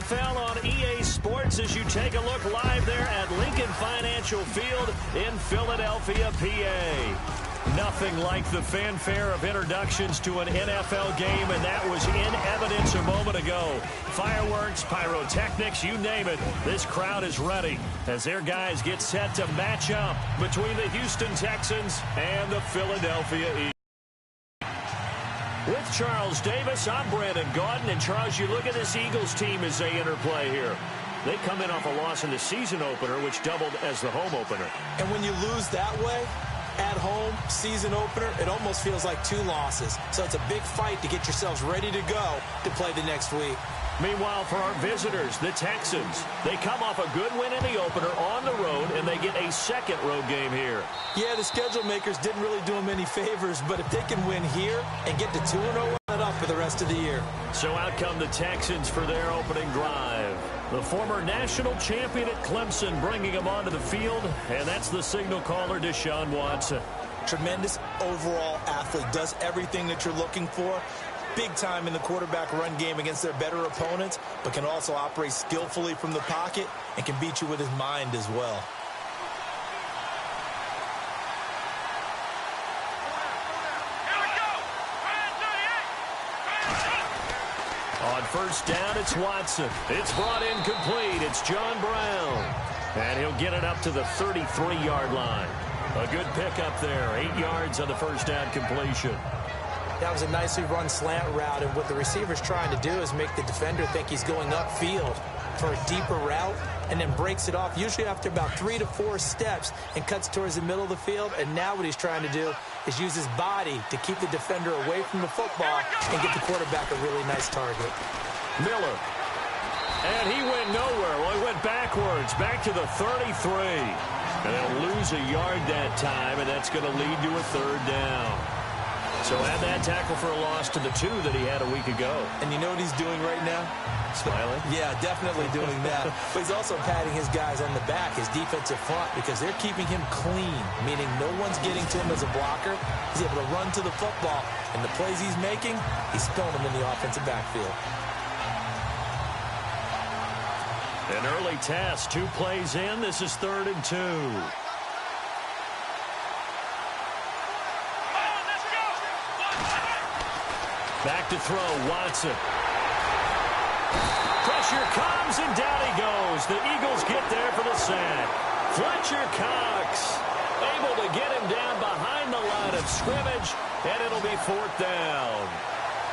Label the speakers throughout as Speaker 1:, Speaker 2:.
Speaker 1: NFL on EA Sports as you take a look live there at Lincoln Financial Field in Philadelphia, PA. Nothing like the fanfare of introductions to an NFL game, and that was in evidence a moment ago. Fireworks, pyrotechnics, you name it. This crowd is ready as their guys get set to match up between the Houston Texans and the Philadelphia Eagles. With Charles Davis, I'm Brandon Gaudin. And, Charles, you look at this Eagles team as they interplay here. They come in off a loss in the season opener, which doubled as the home opener.
Speaker 2: And when you lose that way, at home, season opener, it almost feels like 2 losses. So it's a big fight to get yourselves ready to go to play the next week.
Speaker 1: Meanwhile, for our visitors, the Texans, they come off a good win in the opener on the road, and they get a second road game here.
Speaker 2: Yeah, the schedule makers didn't really do them any favors, but if they can win here and get to 2-0, run it up for the rest of the year.
Speaker 1: So out come the Texans for their opening drive. The former national champion at Clemson bringing him onto the field, and that's the signal caller, Deshaun Watson.
Speaker 2: Tremendous overall athlete, does everything that you're looking for. Big time in the quarterback run game against their better opponents, but can also operate skillfully from the pocket and can beat you with his mind as well.
Speaker 1: On first down, it's Watson. It's brought in complete. It's John Brown. And he'll get it up to the 33-yard line. A good pickup there. 8 yards on the first down completion.
Speaker 2: That was a nicely run slant route, and what the receiver's trying to do is make the defender think he's going upfield for a deeper route and then breaks it off, usually after about 3 to 4 steps, and cuts towards the middle of the field. And now what he's trying to do is use his body to keep the defender away from the football and get the quarterback a really nice target.
Speaker 1: Miller. And he went nowhere. Well, he went backwards, back to the 33. And they'll lose a yard that time, and that's going to lead to a third down. So add that tackle for a loss to the 2 that he had a week ago.
Speaker 2: And you know what he's doing right now?
Speaker 1: Smiling?
Speaker 2: Yeah, definitely doing that. But he's also patting his guys on the back, his defensive front, because they're keeping him clean, meaning no one's getting to him as a blocker. He's able to run to the football, and the plays he's making, he's throwing them in the offensive backfield.
Speaker 1: An early test, 2 plays in. This is 3rd and 2. Back to throw, Watson. Pressure comes, and down he goes. The Eagles get there for the sack. Fletcher Cox able to get him down behind the line of scrimmage, and it'll be 4th down.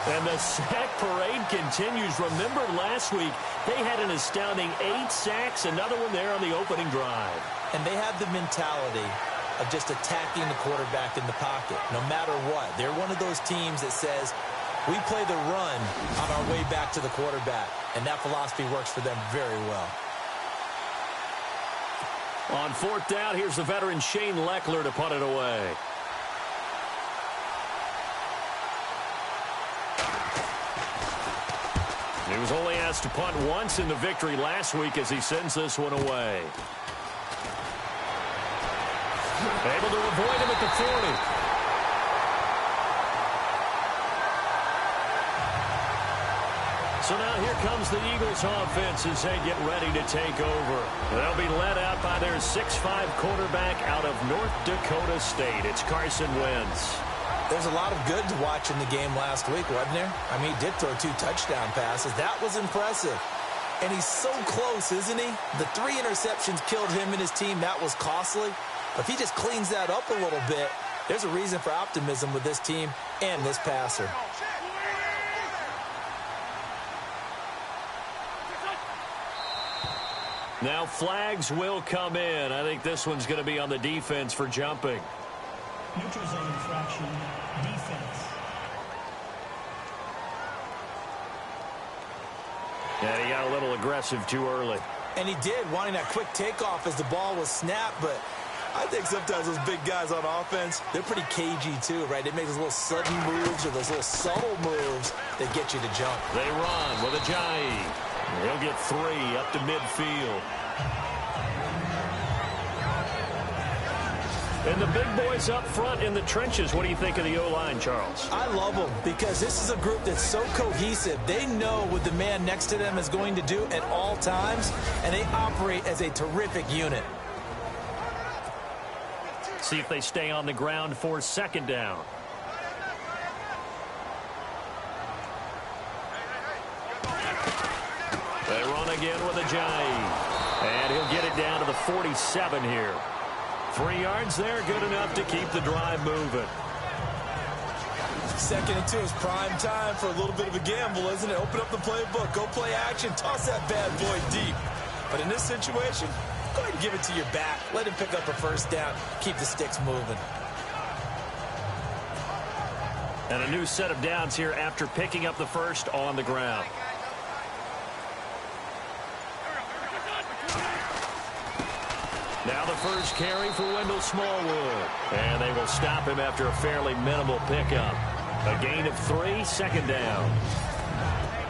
Speaker 1: And the sack parade continues. Remember last week, they had an astounding 8 sacks, another one there on the opening drive.
Speaker 2: And they have the mentality of just attacking the quarterback in the pocket, no matter what. They're one of those teams that says, we play the run on our way back to the quarterback, and that philosophy works for them very well.
Speaker 1: On 4th down, here's the veteran Shane Leckler to punt it away. He was only asked to punt once in the victory last week as he sends this one away. Able to avoid him at the 40. So now here comes the Eagles offense as they get ready to take over. They'll be led out by their 6'5 quarterback out of North Dakota State. It's Carson Wentz.
Speaker 2: There's a lot of good to watch in the game last week, wasn't there? I mean, he did throw 2 touchdown passes. That was impressive. And he's so close, isn't he? The 3 interceptions killed him and his team. That was costly. But if he just cleans that up a little bit, there's a reason for optimism with this team and this passer.
Speaker 1: Now flags will come in. I think this one's going to be on the defense for jumping.
Speaker 3: Neutral zone infraction, defense.
Speaker 1: And he got a little aggressive too early.
Speaker 2: And he did, wanting that quick takeoff as the ball was snapped. But I think sometimes those big guys on offense, they're pretty cagey too, right? They make those little sudden moves or those little subtle moves that get you to jump.
Speaker 1: They run with Ajayi. He'll get 3 up to midfield. And the big boys up front in the trenches, what do you think of the O-line, Charles?
Speaker 2: I love them because this is a group that's so cohesive. They know what the man next to them is going to do at all times, and they operate as a terrific unit.
Speaker 1: See if they stay on the ground for second down. They run again with a jive. And he'll get it down to the 47 here. 3 yards there, good enough to keep the drive moving.
Speaker 2: 2nd and 2 is prime time for a little bit of a gamble, isn't it? Open up the playbook, go play action, toss that bad boy deep. But in this situation, go ahead and give it to your back. Let him pick up a first down, keep the sticks moving.
Speaker 1: And a new set of downs here after picking up the first on the ground. Now the first carry for Wendell Smallwood. And they will stop him after a fairly minimal pickup. A gain of 3, 2nd down.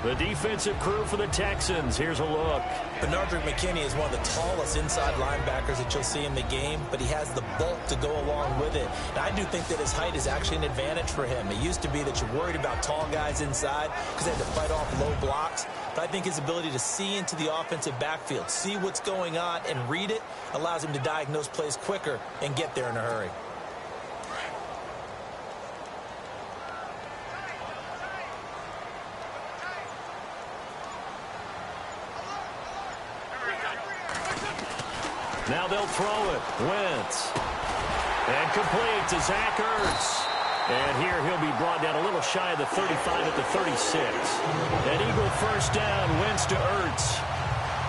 Speaker 1: The defensive crew for the Texans. Here's a look.
Speaker 2: Bernard McKinney is one of the tallest inside linebackers that you'll see in the game, but he has the bulk to go along with it. And I do think that his height is actually an advantage for him. It used to be that you're worried about tall guys inside because they had to fight off low blocks. But I think his ability to see into the offensive backfield, see what's going on, and read it allows him to diagnose plays quicker and get there in a hurry.
Speaker 1: Now they'll throw it. Wentz. And complete to Zach Ertz. And here he'll be brought down a little shy of the 35 at the 36. An Eagle first down. Wentz to Ertz.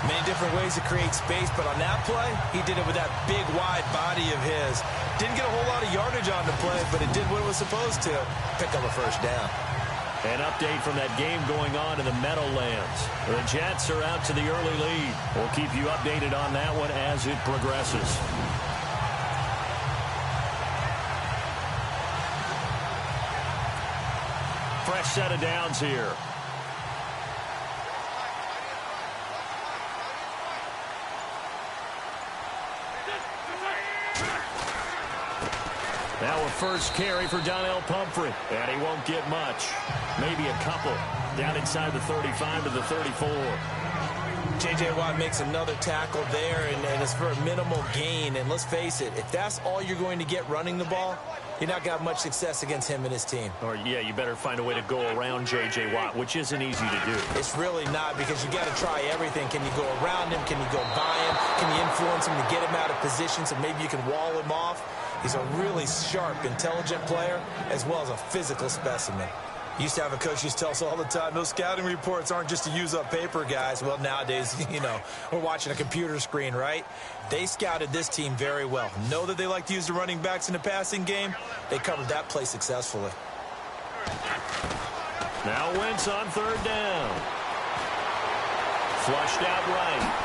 Speaker 2: Many different ways to create space, but on that play, he did it with that big, wide body of his. Didn't get a whole lot of yardage on the play, but it did what it was supposed to. Pick up a first down.
Speaker 1: An update from that game going on in the Meadowlands. The Jets are out to the early lead. We'll keep you updated on that one as it progresses. Fresh set of downs here. Now a first carry for Donnell Pumphrey. And he won't get much. Maybe a couple. Down inside the 35 to the 34.
Speaker 2: J.J. Watt makes another tackle there, and it's for a minimal gain. And let's face it, if that's all you're going to get running the ball, you're not going to have much success against him and his team.
Speaker 1: Or, yeah, you better find a way to go around J.J. Watt, which isn't easy to do.
Speaker 2: It's really not, because you got to try everything. Can you go around him? Can you go by him? Can you influence him to get him out of position so maybe you can wall him off? He's a really sharp, intelligent player, as well as a physical specimen. Used to have a coach used to tell us all the time, those scouting reports aren't just to use up paper, guys. Well, nowadays, you know, we're watching a computer screen, right? They scouted this team very well. Know that they like to use the running backs in the passing game. They covered that play successfully.
Speaker 1: Now Wentz on 3rd down. Flushed out right.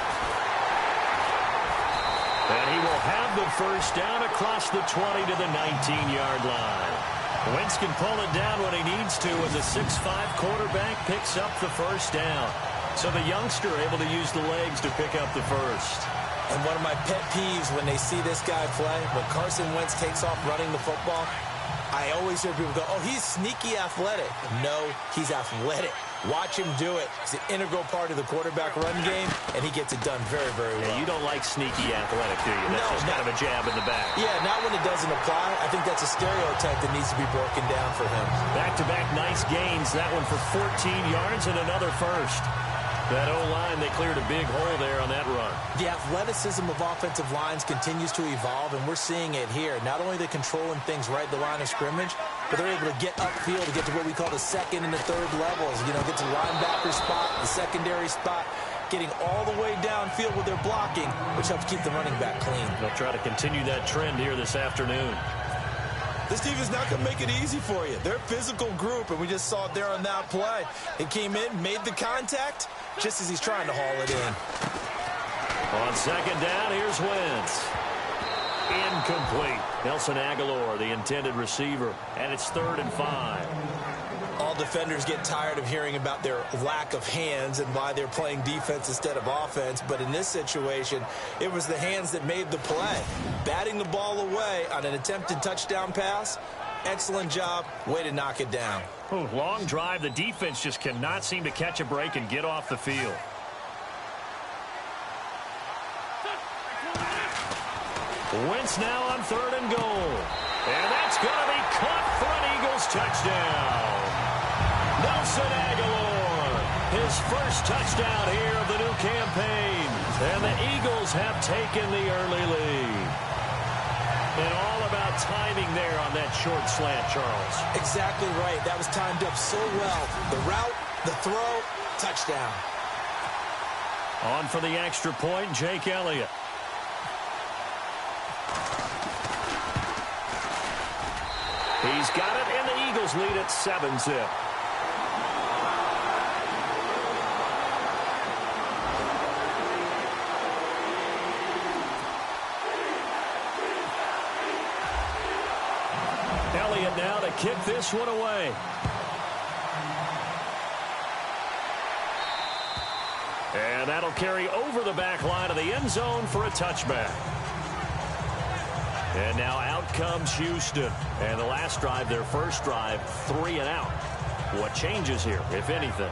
Speaker 1: And he will have the first down across the 20 to the 19-yard line. Wentz can pull it down when he needs to, and the 6'5" quarterback picks up the first down. So the youngster able to use the legs to pick up the first.
Speaker 2: And one of my pet peeves when they see this guy play, when Carson Wentz takes off running the football, I always hear people go, oh, he's sneaky athletic. No, he's athletic. Watch him do it. It's an integral part of the quarterback run game, and he gets it done very, very well.
Speaker 1: Yeah, you don't like sneaky athletic, do you? That's just kind of a jab in the back.
Speaker 2: Yeah, not when it doesn't apply. I think that's a stereotype that needs to be broken down for him.
Speaker 1: Back-to-back nice gains. That one for 14 yards and another first. That O-line, they cleared a big hole there on that run.
Speaker 2: The athleticism of offensive lines continues to evolve, and we're seeing it here. Not only are they controlling things right at the line of scrimmage, but they're able to get upfield to get to what we call the 2nd and the 3rd levels. You know, get to the linebacker spot, the secondary spot, getting all the way downfield with their blocking, which helps keep the running back clean.
Speaker 1: They'll try to continue that trend here this afternoon.
Speaker 2: This team is not going to make it easy for you. They're a physical group, and we just saw it there on that play. It came in, made the contact, just as he's trying to haul it in.
Speaker 1: On 2nd down, here's Wentz. Incomplete. Nelson Aguilar, the intended receiver, and it's 3rd and 5.
Speaker 2: All defenders get tired of hearing about their lack of hands and why they're playing defense instead of offense. But in this situation, it was the hands that made the play. Batting the ball away on an attempted touchdown pass, excellent job. Way to knock it down.
Speaker 1: Ooh, long drive. The defense just cannot seem to catch a break and get off the field. Wentz now on 3rd and goal. And that's going to be caught for an Eagles touchdown. Nelson Aguilar, his first touchdown here of the new campaign. And the Eagles have taken the early lead. And all about timing there on that short slant, Charles.
Speaker 2: Exactly right. That was timed up so well. The route, the throw, touchdown.
Speaker 1: On for the extra point, Jake Elliott. He's got it, and the Eagles lead at 7-zip. Elliott now to kick this one away. And that'll carry over the back line of the end zone for a touchback. And now out comes Houston. And the last drive, their first drive, 3 and out. What changes here, if anything?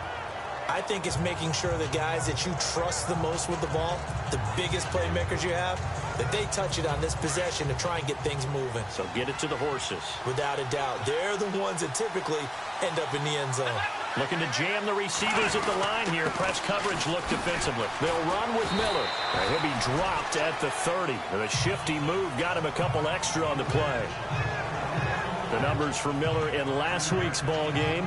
Speaker 2: I think it's making sure the guys that you trust the most with the ball, the biggest playmakers you have, that they touch it on this possession to try and get things moving.
Speaker 1: So get it to the horses.
Speaker 2: Without a doubt. They're the ones that typically end up in the end zone.
Speaker 1: Looking to jam the receivers at the line here. Press coverage look defensively. They'll run with Miller. And he'll be dropped at the 30. The shifty move got him a couple extra on the play. The numbers for Miller in last week's ball game: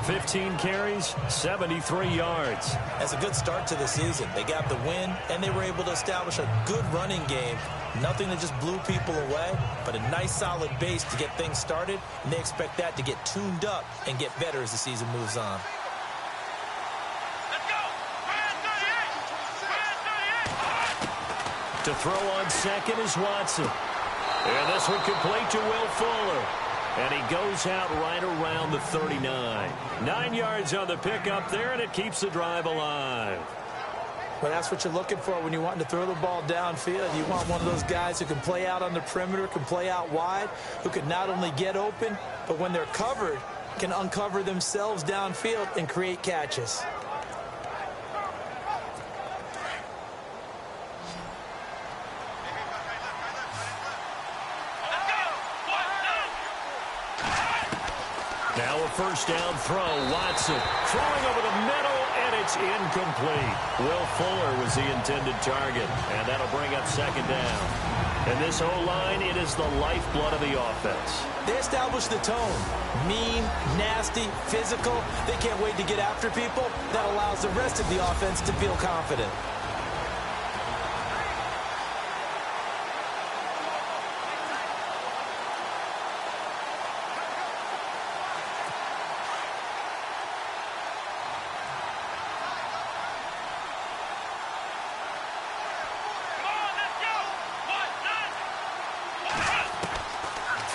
Speaker 1: 15 carries, 73 yards.
Speaker 2: That's a good start to the season. They got the win, and they were able to establish a good running game. Nothing that just blew people away, but a nice solid base to get things started, and they expect that to get tuned up and get better as the season moves on.
Speaker 1: To throw on second is Watson. And this one complete to Will Fuller. And he goes out right around the 39. 9 yards on the pickup there, and it keeps the drive alive.
Speaker 2: Well, that's what you're looking for when you want to throw the ball downfield. You want one of those guys who can play out on the perimeter, can play out wide, who can not only get open, but when they're covered, can uncover themselves downfield and create catches.
Speaker 1: Now a first down throw. Watson throwing over the middle, and it's incomplete. Will Fuller was the intended target, and that'll bring up second down. And this O-line, it is the lifeblood of the offense.
Speaker 2: They establish the tone. Mean, nasty, physical. They can't wait to get after people. That allows the rest of the offense to feel confident.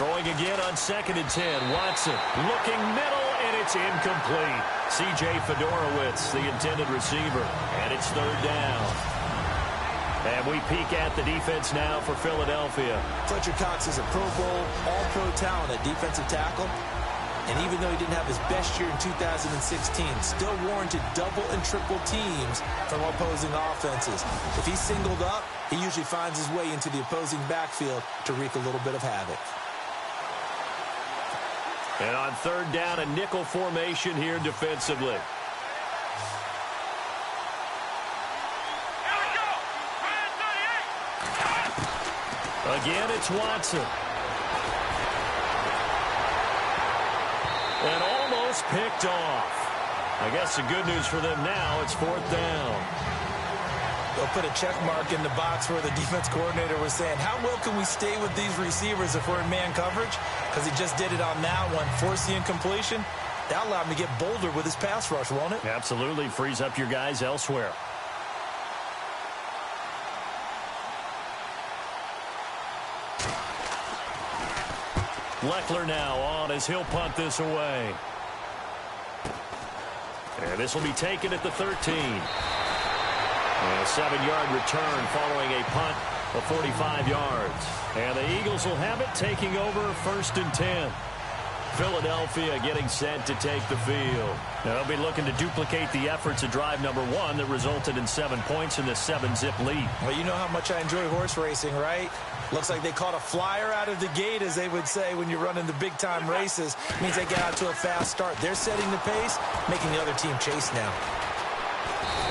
Speaker 1: Throwing again on 2nd and 10. Watson looking middle, and it's incomplete. C.J. Fedorowicz, the intended receiver, and it's 3rd down. And we peek at the defense now for Philadelphia.
Speaker 2: Fletcher Cox is a Pro Bowl, all-pro talent at defensive tackle. And even though he didn't have his best year in 2016, still warranted double and triple teams from opposing offenses. If he's singled up, he usually finds his way into the opposing backfield to wreak a little bit of havoc.
Speaker 1: And on 3rd down, a nickel formation here defensively. Again, it's Watson. And almost picked off. I guess the good news for them now, it's 4th down.
Speaker 2: They'll put a check mark in the box where the defense coordinator was saying, how well can we stay with these receivers if we're in man coverage? Because he just did it on that one, forced the incompletion. That allowed him to get bolder with his pass rush, won't it?
Speaker 1: Absolutely. Frees up your guys elsewhere. Leckler now on as he'll punt this away. And this will be taken at the 13. And a 7-yard return following a punt of 45 yards. And the Eagles will have it, taking over 1st and 10. Philadelphia getting set to take the field. Now they'll be looking to duplicate the efforts of drive number 1 that resulted in 7 points in this 7-zip lead.
Speaker 2: Well, you know how much I enjoy horse racing, right? Looks like they caught a flyer out of the gate, as they would say when you're running the big-time races. Means they get out to a fast start. They're setting the pace, making the other team chase now.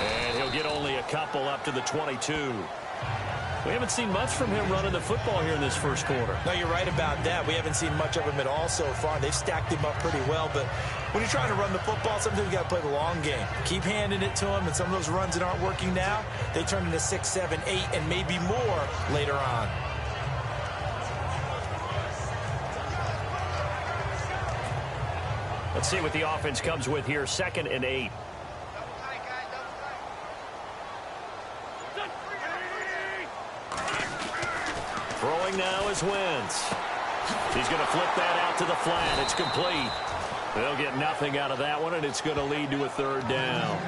Speaker 1: And he'll get only a couple up to the 22. We haven't seen much from him running the football here in this first quarter.
Speaker 2: No, you're right about that. We haven't seen much of him at all so far. They've stacked him up pretty well, but when you're trying to run the football, sometimes you got to play the long game. Keep handing it to him, and some of those runs that aren't working now, they turn into 6, 7, 8, and maybe more later on.
Speaker 1: Let's see what the offense comes with here. 2nd and 8. Throwing now is Wentz. He's going to flip that out to the flat. It's complete. They'll get nothing out of that one, and it's going to lead to a 3rd down.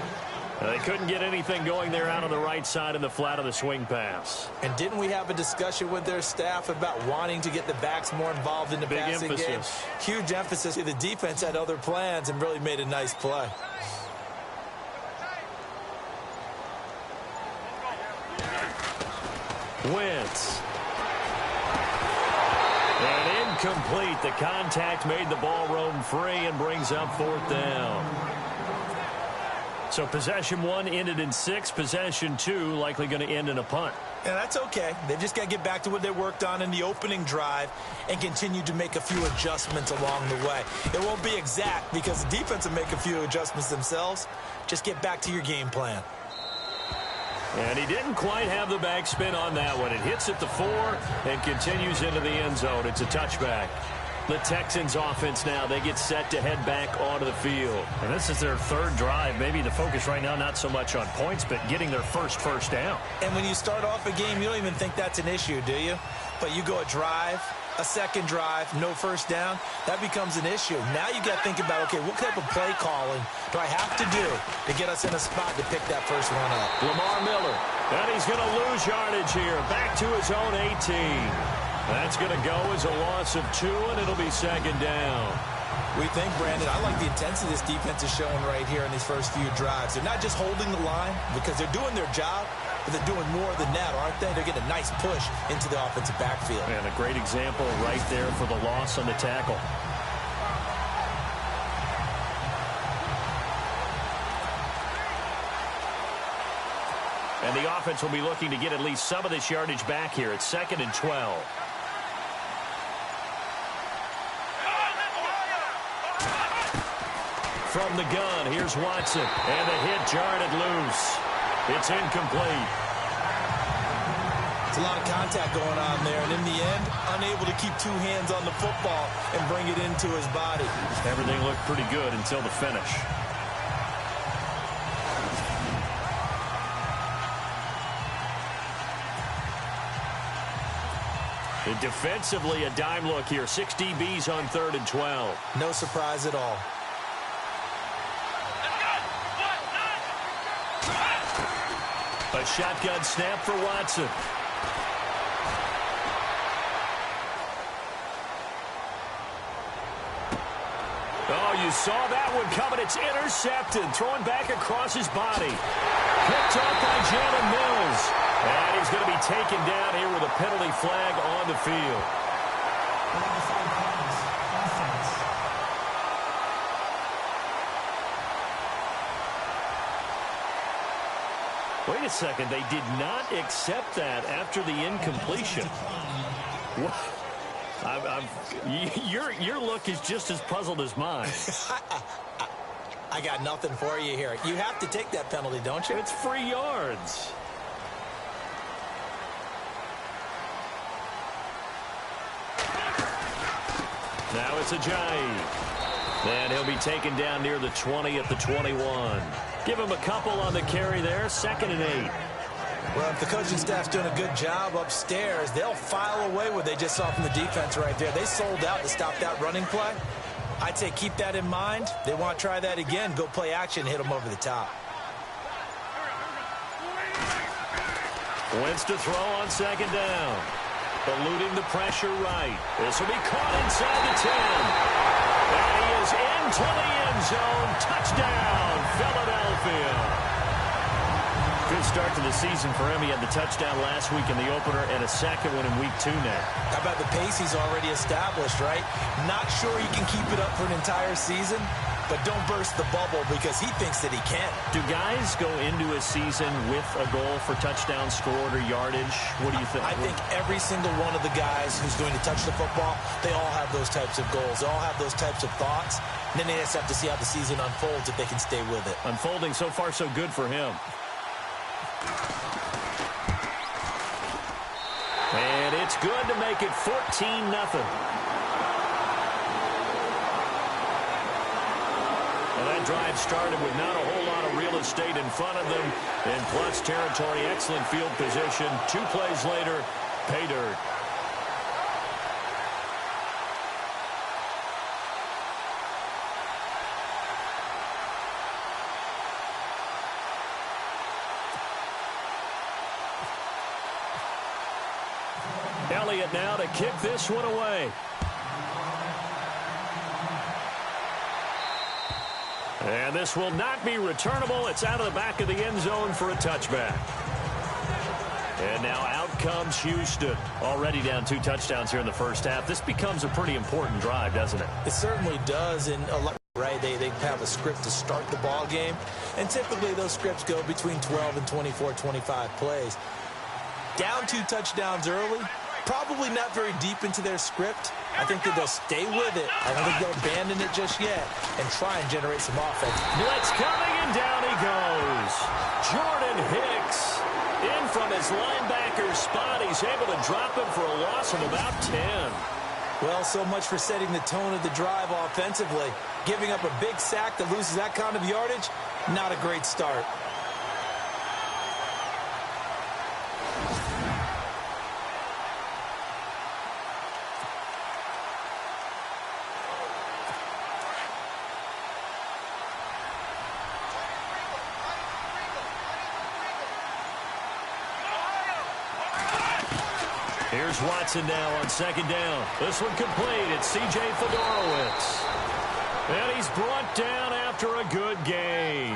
Speaker 1: They couldn't get anything going there out on the right side in the flat of the swing pass.
Speaker 2: And didn't we have a discussion with their staff about wanting to get the backs more involved in the passing game? Huge emphasis. The defense had other plans and really made a nice play.
Speaker 1: Wentz. And incomplete. The contact made the ball roam free and brings up 4th down. So possession 1 ended in 6. Possession 2 likely going to end in a punt.
Speaker 2: And that's okay. They've just got to get back to what they worked on in the opening drive and continue to make a few adjustments along the way. It won't be exact because the defense will make a few adjustments themselves. Just get back to your game plan.
Speaker 1: And he didn't quite have the backspin on that one. It hits at the 4 and continues into the end zone. It's a touchback. The Texans offense now, they get set to head back onto the field. And this is their 3rd drive. Maybe the focus right now not so much on points, but getting their first down.
Speaker 2: And when you start off a game, you don't even think that's an issue, do you? But you go a drive, a 2nd drive, no 1st down, that becomes an issue. Now you got to think about, okay, what type of play calling do I have to do to get us in a spot to pick that first one up?
Speaker 1: Lamar Miller, and he's going to lose yardage here. Back to his own 18. That's going to go as a loss of 2, and it'll be 2nd down.
Speaker 2: We think, Brandon, I like the intensity this defense is showing right here in these first few drives. They're not just holding the line because they're doing their job, but they're doing more than that, aren't they? They're getting a nice push into the offensive backfield.
Speaker 1: And a great example right there for the loss on the tackle. And the offense will be looking to get at least some of this yardage back here. It's 2nd and 12. From the gun, here's Watson. And the hit jarred it loose. It's incomplete.
Speaker 2: It's a lot of contact going on there, and in the end, unable to keep 2 hands on the football and bring it into his body.
Speaker 1: Everything looked pretty good until the finish. And defensively, a dime look here. 6 DBs on 3rd and 12.
Speaker 2: No surprise at all.
Speaker 1: A shotgun snap for Watson. Oh, you saw that one coming. It's intercepted. Throwing back across his body. Picked off by Jalen Mills. And he's going to be taken down here with a penalty flag on the field. Wait a second. They did not accept that after the incompletion. What? Your look is just as puzzled as mine.
Speaker 2: I got nothing for you here. You have to take that penalty, don't you?
Speaker 1: It's free yards. Now it's Ajayi. And he'll be taken down near the 20 at the 21. Give him a couple on the carry there. 2nd and 8.
Speaker 2: Well, if the coaching staff's doing a good job upstairs, they'll file away what they just saw from the defense right there. They sold out to stop that running play. I'd say keep that in mind. They want to try that again. Go play action, hit them over the top.
Speaker 1: Wentz to throw on second down. Eluding the pressure right. This will be caught inside the 10. And he is into the end zone. Touchdown, Philadelphia. Good start to the season for him. He had the touchdown last week in the opener and a second one in week 2 now.
Speaker 2: How about the pace he's already established, right? Not sure he can keep it up for an entire season, but don't burst the bubble because he thinks that he can.
Speaker 1: Do guys go into a season with a goal for touchdown scored or yardage? What do you think?
Speaker 2: I think every single one of the guys who's going to touch the football, they all have those types of goals. They all have those types of thoughts. And then they just have to see how the season unfolds if they can stay with it.
Speaker 1: Unfolding so far so good for him. And it's good to make it 14-0. Well, that drive started with not a whole lot of real estate in front of them. In plus territory, excellent field position. 2 plays later, pay dirt. Elliott now to kick this one away. And this will not be returnable. It's out of the back of the end zone for a touchback. And now out comes Houston. Already down 2 touchdowns here in the first half. This becomes a pretty important drive, doesn't it?
Speaker 2: It certainly does. And right, they have a script to start the ball game. And typically those scripts go between 12 and 24, 25 plays. Down 2 touchdowns early. Probably not very deep into their script. I think that they'll stay with it. I don't think they'll abandon it just yet and try and generate some offense.
Speaker 1: Blitz coming, and down he goes. Jordan Hicks in from his linebacker spot. He's able to drop him for a loss of about 10.
Speaker 2: Well, so much for setting the tone of the drive offensively. Giving up a big sack that loses that kind of yardage, not a great start.
Speaker 1: Here's Watson now on second down. This one complete. It's C.J. Fedorowicz. And he's brought down after a good gain.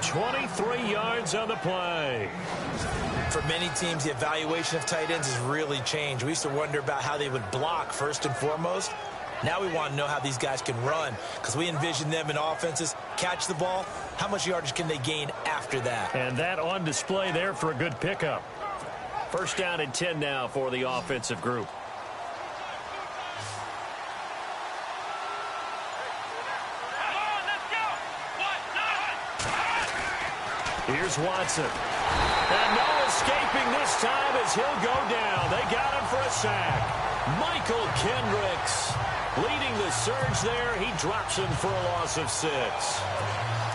Speaker 1: 23 yards on the play.
Speaker 2: For many teams, the evaluation of tight ends has really changed. We used to wonder about how they would block first and foremost. Now we want to know how these guys can run because we envision them in offenses. Catch the ball. How much yardage can they gain after that?
Speaker 1: And that on display there for a good pickup. First down and 10 now for the offensive group. Here's Watson. And no escaping this time as he'll go down. They got him for a sack. Michael Kendricks leading the surge there. He drops him for a loss of 6.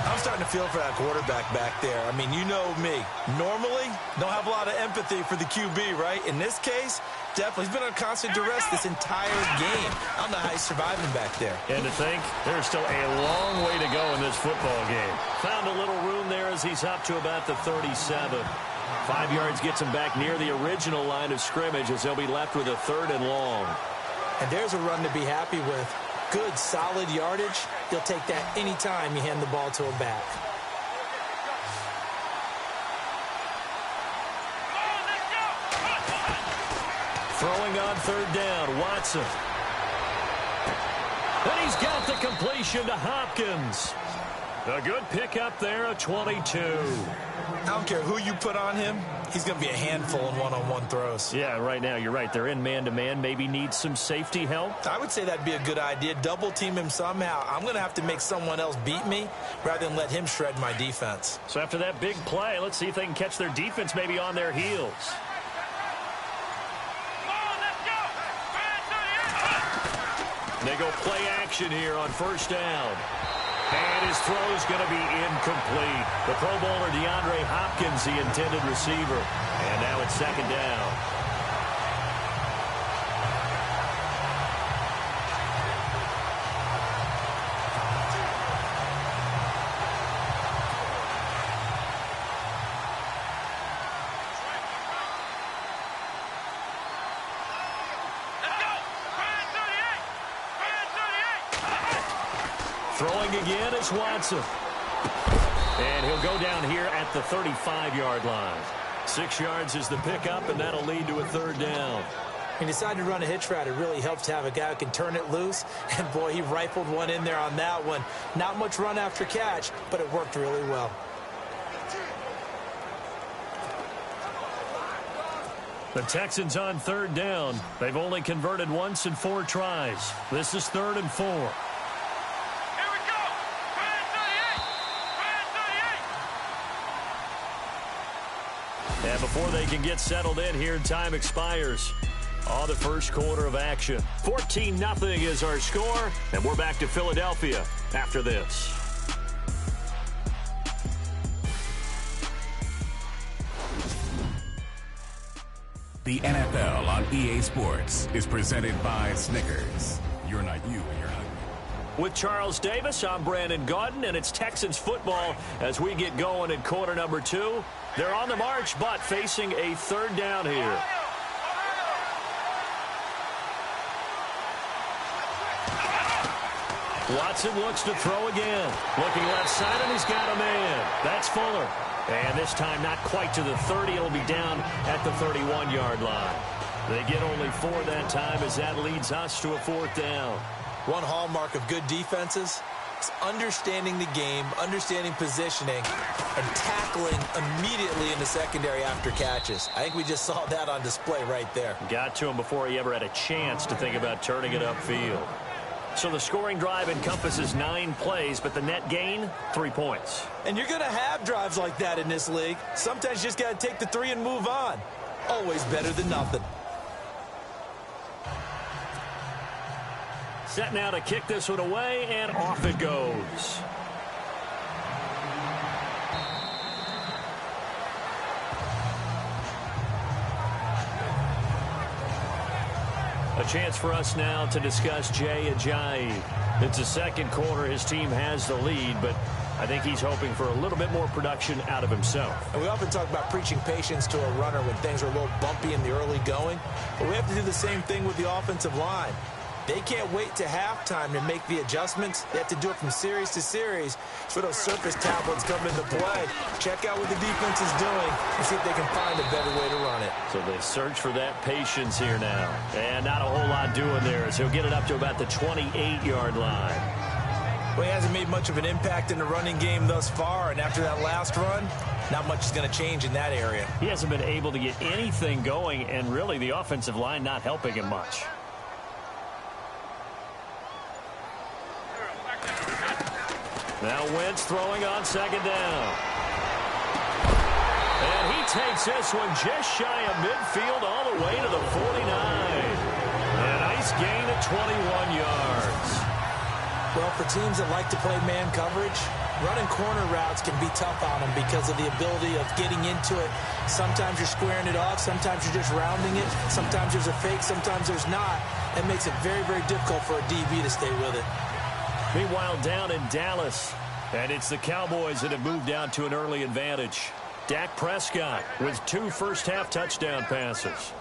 Speaker 2: I'm starting to feel for that quarterback back there. I mean, you know me. Normally, don't have a lot of empathy for the QB, right? In this case, definitely. He's been on constant duress this entire game. I don't know how he's surviving back there.
Speaker 1: And to think, there's still a long way to go in this football game. Found a little room there as he's up to about the 37. 5 yards gets him back near the original line of scrimmage as they'll be left with a 3rd and long.
Speaker 2: And there's a run to be happy with. Good, solid yardage. He'll take that anytime you hand the ball to him back.
Speaker 1: Throwing on 3rd down, Watson. And he's got the completion to Hopkins. A good pickup there, a 22.
Speaker 2: I don't care who you put on him. He's going to be a handful in one-on-one throws.
Speaker 1: Yeah, right now, you're right. They're in man-to-man. Maybe need some safety help.
Speaker 2: I would say that'd be a good idea. Double team him somehow. I'm going to have to make someone else beat me rather than let him shred my defense.
Speaker 1: So after that big play, let's see if they can catch their defense maybe on their heels. They go play action here on 1st down. And his throw is going to be incomplete. The Pro Bowler DeAndre Hopkins, the intended receiver. And now it's 2nd down. Throwing again is Watson. And he'll go down here at the 35-yard line. 6 yards is the pickup, and that'll lead to a third down.
Speaker 2: He decided to run a hitch route. It really helps to have a guy who can turn it loose. And, boy, he rifled one in there on that one. Not much run after catch, but it worked really well.
Speaker 1: The Texans on third down. They've only converted once in 4 tries. This is 3rd and 4.
Speaker 4: Here we go. Brand 38.
Speaker 1: And before they can get settled in here, time expires on the first quarter of action. 14-0 is our score, and we're back to Philadelphia after this.
Speaker 5: The NFL on EA Sports is presented by Snickers. You're not you when you're hungry.
Speaker 1: With Charles Davis, I'm Brandon Gaudin, and it's Texans football as we get going in quarter number 2. They're on the march, but facing a third down here. Watson looks to throw again. Looking left side, and he's got a man. That's Fuller. And this time not quite to the 30. It'll be down at the 31-yard line. They get only 4 that time as that leads us to a 4th down.
Speaker 2: One hallmark of good defenses is understanding the game, understanding positioning, and tackling immediately in the secondary after catches. I think we just saw that on display right there.
Speaker 1: Got to him before he ever had a chance to think about turning it upfield. So the scoring drive encompasses 9 plays, but the net gain, 3 points.
Speaker 2: And you're going to have drives like that in this league. Sometimes you just got to take the 3 and move on. Always better than nothing.
Speaker 1: Set now to kick this one away, and off it goes. A chance for us now to discuss Jay Ajayi. It's the second quarter. His team has the lead, but I think he's hoping for a little bit more production out of himself.
Speaker 2: And we often talk about preaching patience to a runner when things are a little bumpy in the early going, but we have to do the same thing with the offensive line. They can't wait to halftime to make the adjustments. They have to do it from series to series so those surface tablets come into play. Check out what the defense is doing and see if they can find a better way to run it.
Speaker 1: So they search for that patience here now. And not a whole lot doing there as he'll get it up to about the 28-yard line.
Speaker 2: Well, he hasn't made much of an impact in the running game thus far, and after that last run, not much is going to change in that area.
Speaker 1: He hasn't been able to get anything going, and really the offensive line not helping him much. Now Wentz throwing on 2nd down. And he takes this one just shy of midfield all the way to the 49. A nice gain of 21 yards.
Speaker 2: Well, for teams that like to play man coverage, running corner routes can be tough on them because of the ability of getting into it. Sometimes you're squaring it off. Sometimes you're just rounding it. Sometimes there's a fake. Sometimes there's not. It makes it very, very difficult for a DB to stay with it.
Speaker 1: Meanwhile, down in Dallas, and it's the Cowboys that have moved out to an early advantage. Dak Prescott with 2 first-half touchdown passes.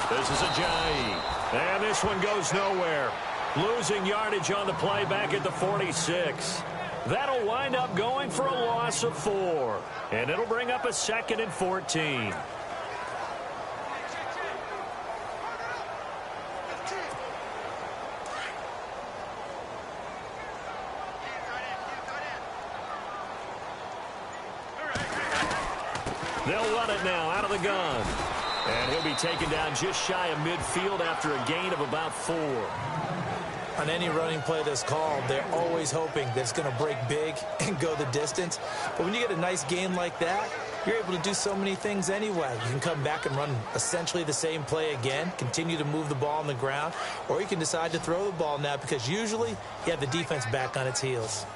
Speaker 1: This is Ajayi. And this one goes nowhere. Losing yardage on the play back at the 46. That'll wind up going for a loss of 4. And it'll bring up a 2nd and 14. They'll run it now out of the gun. And he'll be taken down just shy of midfield after a gain of about 4.
Speaker 2: On any running play that's called, they're always hoping that it's going to break big and go the distance. But when you get a nice gain like that, you're able to do so many things anyway. You can come back and run essentially the same play again, continue to move the ball on the ground, or you can decide to throw the ball now because usually you have the defense back on its heels.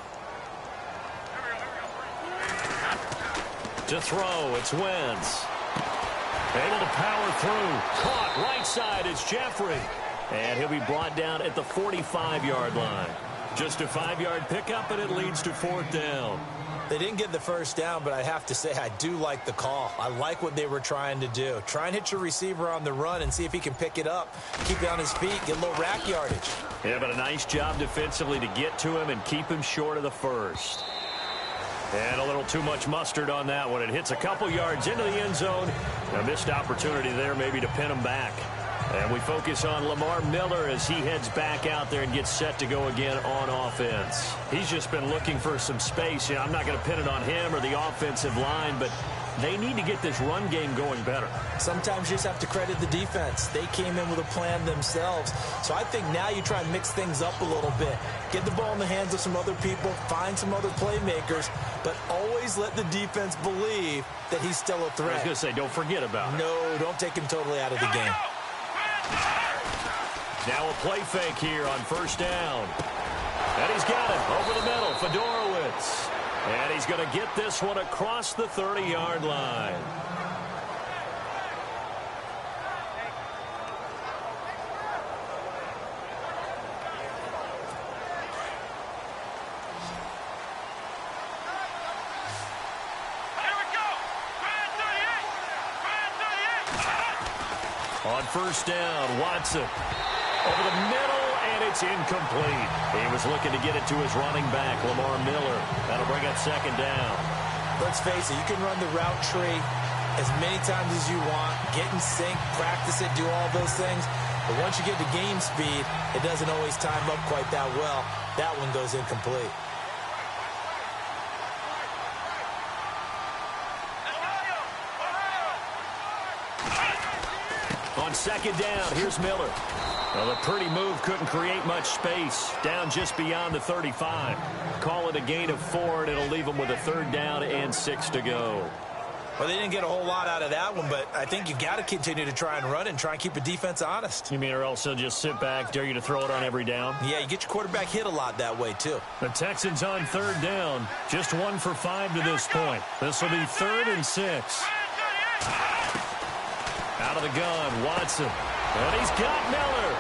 Speaker 1: To throw, it's Wentz. Able to power through. Caught right side, it's Jeffrey. And he'll be brought down at the 45-yard line. Just a 5-yard pickup, and it leads to 4th down.
Speaker 2: They didn't get the first down, but I have to say I do like the call. I like what they were trying to do. Try and hit your receiver on the run and see if he can pick it up. Keep it on his feet, get a little rack yardage.
Speaker 1: Yeah, but a nice job defensively to get to him and keep him short of the first. And a little too much mustard on that one. It hits a couple yards into the end zone. A missed opportunity there maybe to pin him back. And we focus on Lamar Miller as he heads back out there and gets set to go again on offense. He's just been looking for some space. I'm not going to pin it on him or the offensive line, but they need to get this run game going better.
Speaker 2: Sometimes you just have to credit the defense. They came in with a plan themselves. So I think now you try and mix things up a little bit. Get the ball in the hands of some other people, find some other playmakers, but always let the defense believe that he's still a threat.
Speaker 1: I was going to say, don't forget about it.
Speaker 2: No, don't take him totally out of the game.
Speaker 1: Now a play fake here on first down. And he's got it over the middle, Fedorowicz. And he's going to get this one across the 30-yard line. On first down, Watson over the middle, and it's incomplete. He was looking to get it to his running back, Lamar Miller. That'll bring up second down.
Speaker 2: Let's face it, you can run the route tree as many times as you want, get in sync, practice it, do all those things. But once you get to game speed, it doesn't always time up quite that well. That one goes incomplete.
Speaker 1: On second down, here's Miller. Well, a pretty move couldn't create much space. Down just beyond the 35. Call it a gain of 4, and it'll leave them with a third down and 6 to go.
Speaker 2: Well, they didn't get a whole lot out of that one, but I think you've got to continue to try and run and try and keep the defense honest.
Speaker 1: You mean or else they'll just sit back, dare you to throw it on every down?
Speaker 2: Yeah, you get your quarterback hit a lot that way, too.
Speaker 1: The Texans on third down. Just 1 for 5 to this point. This will be 3rd and 6. Out of the gun, Watson. And he's got Miller.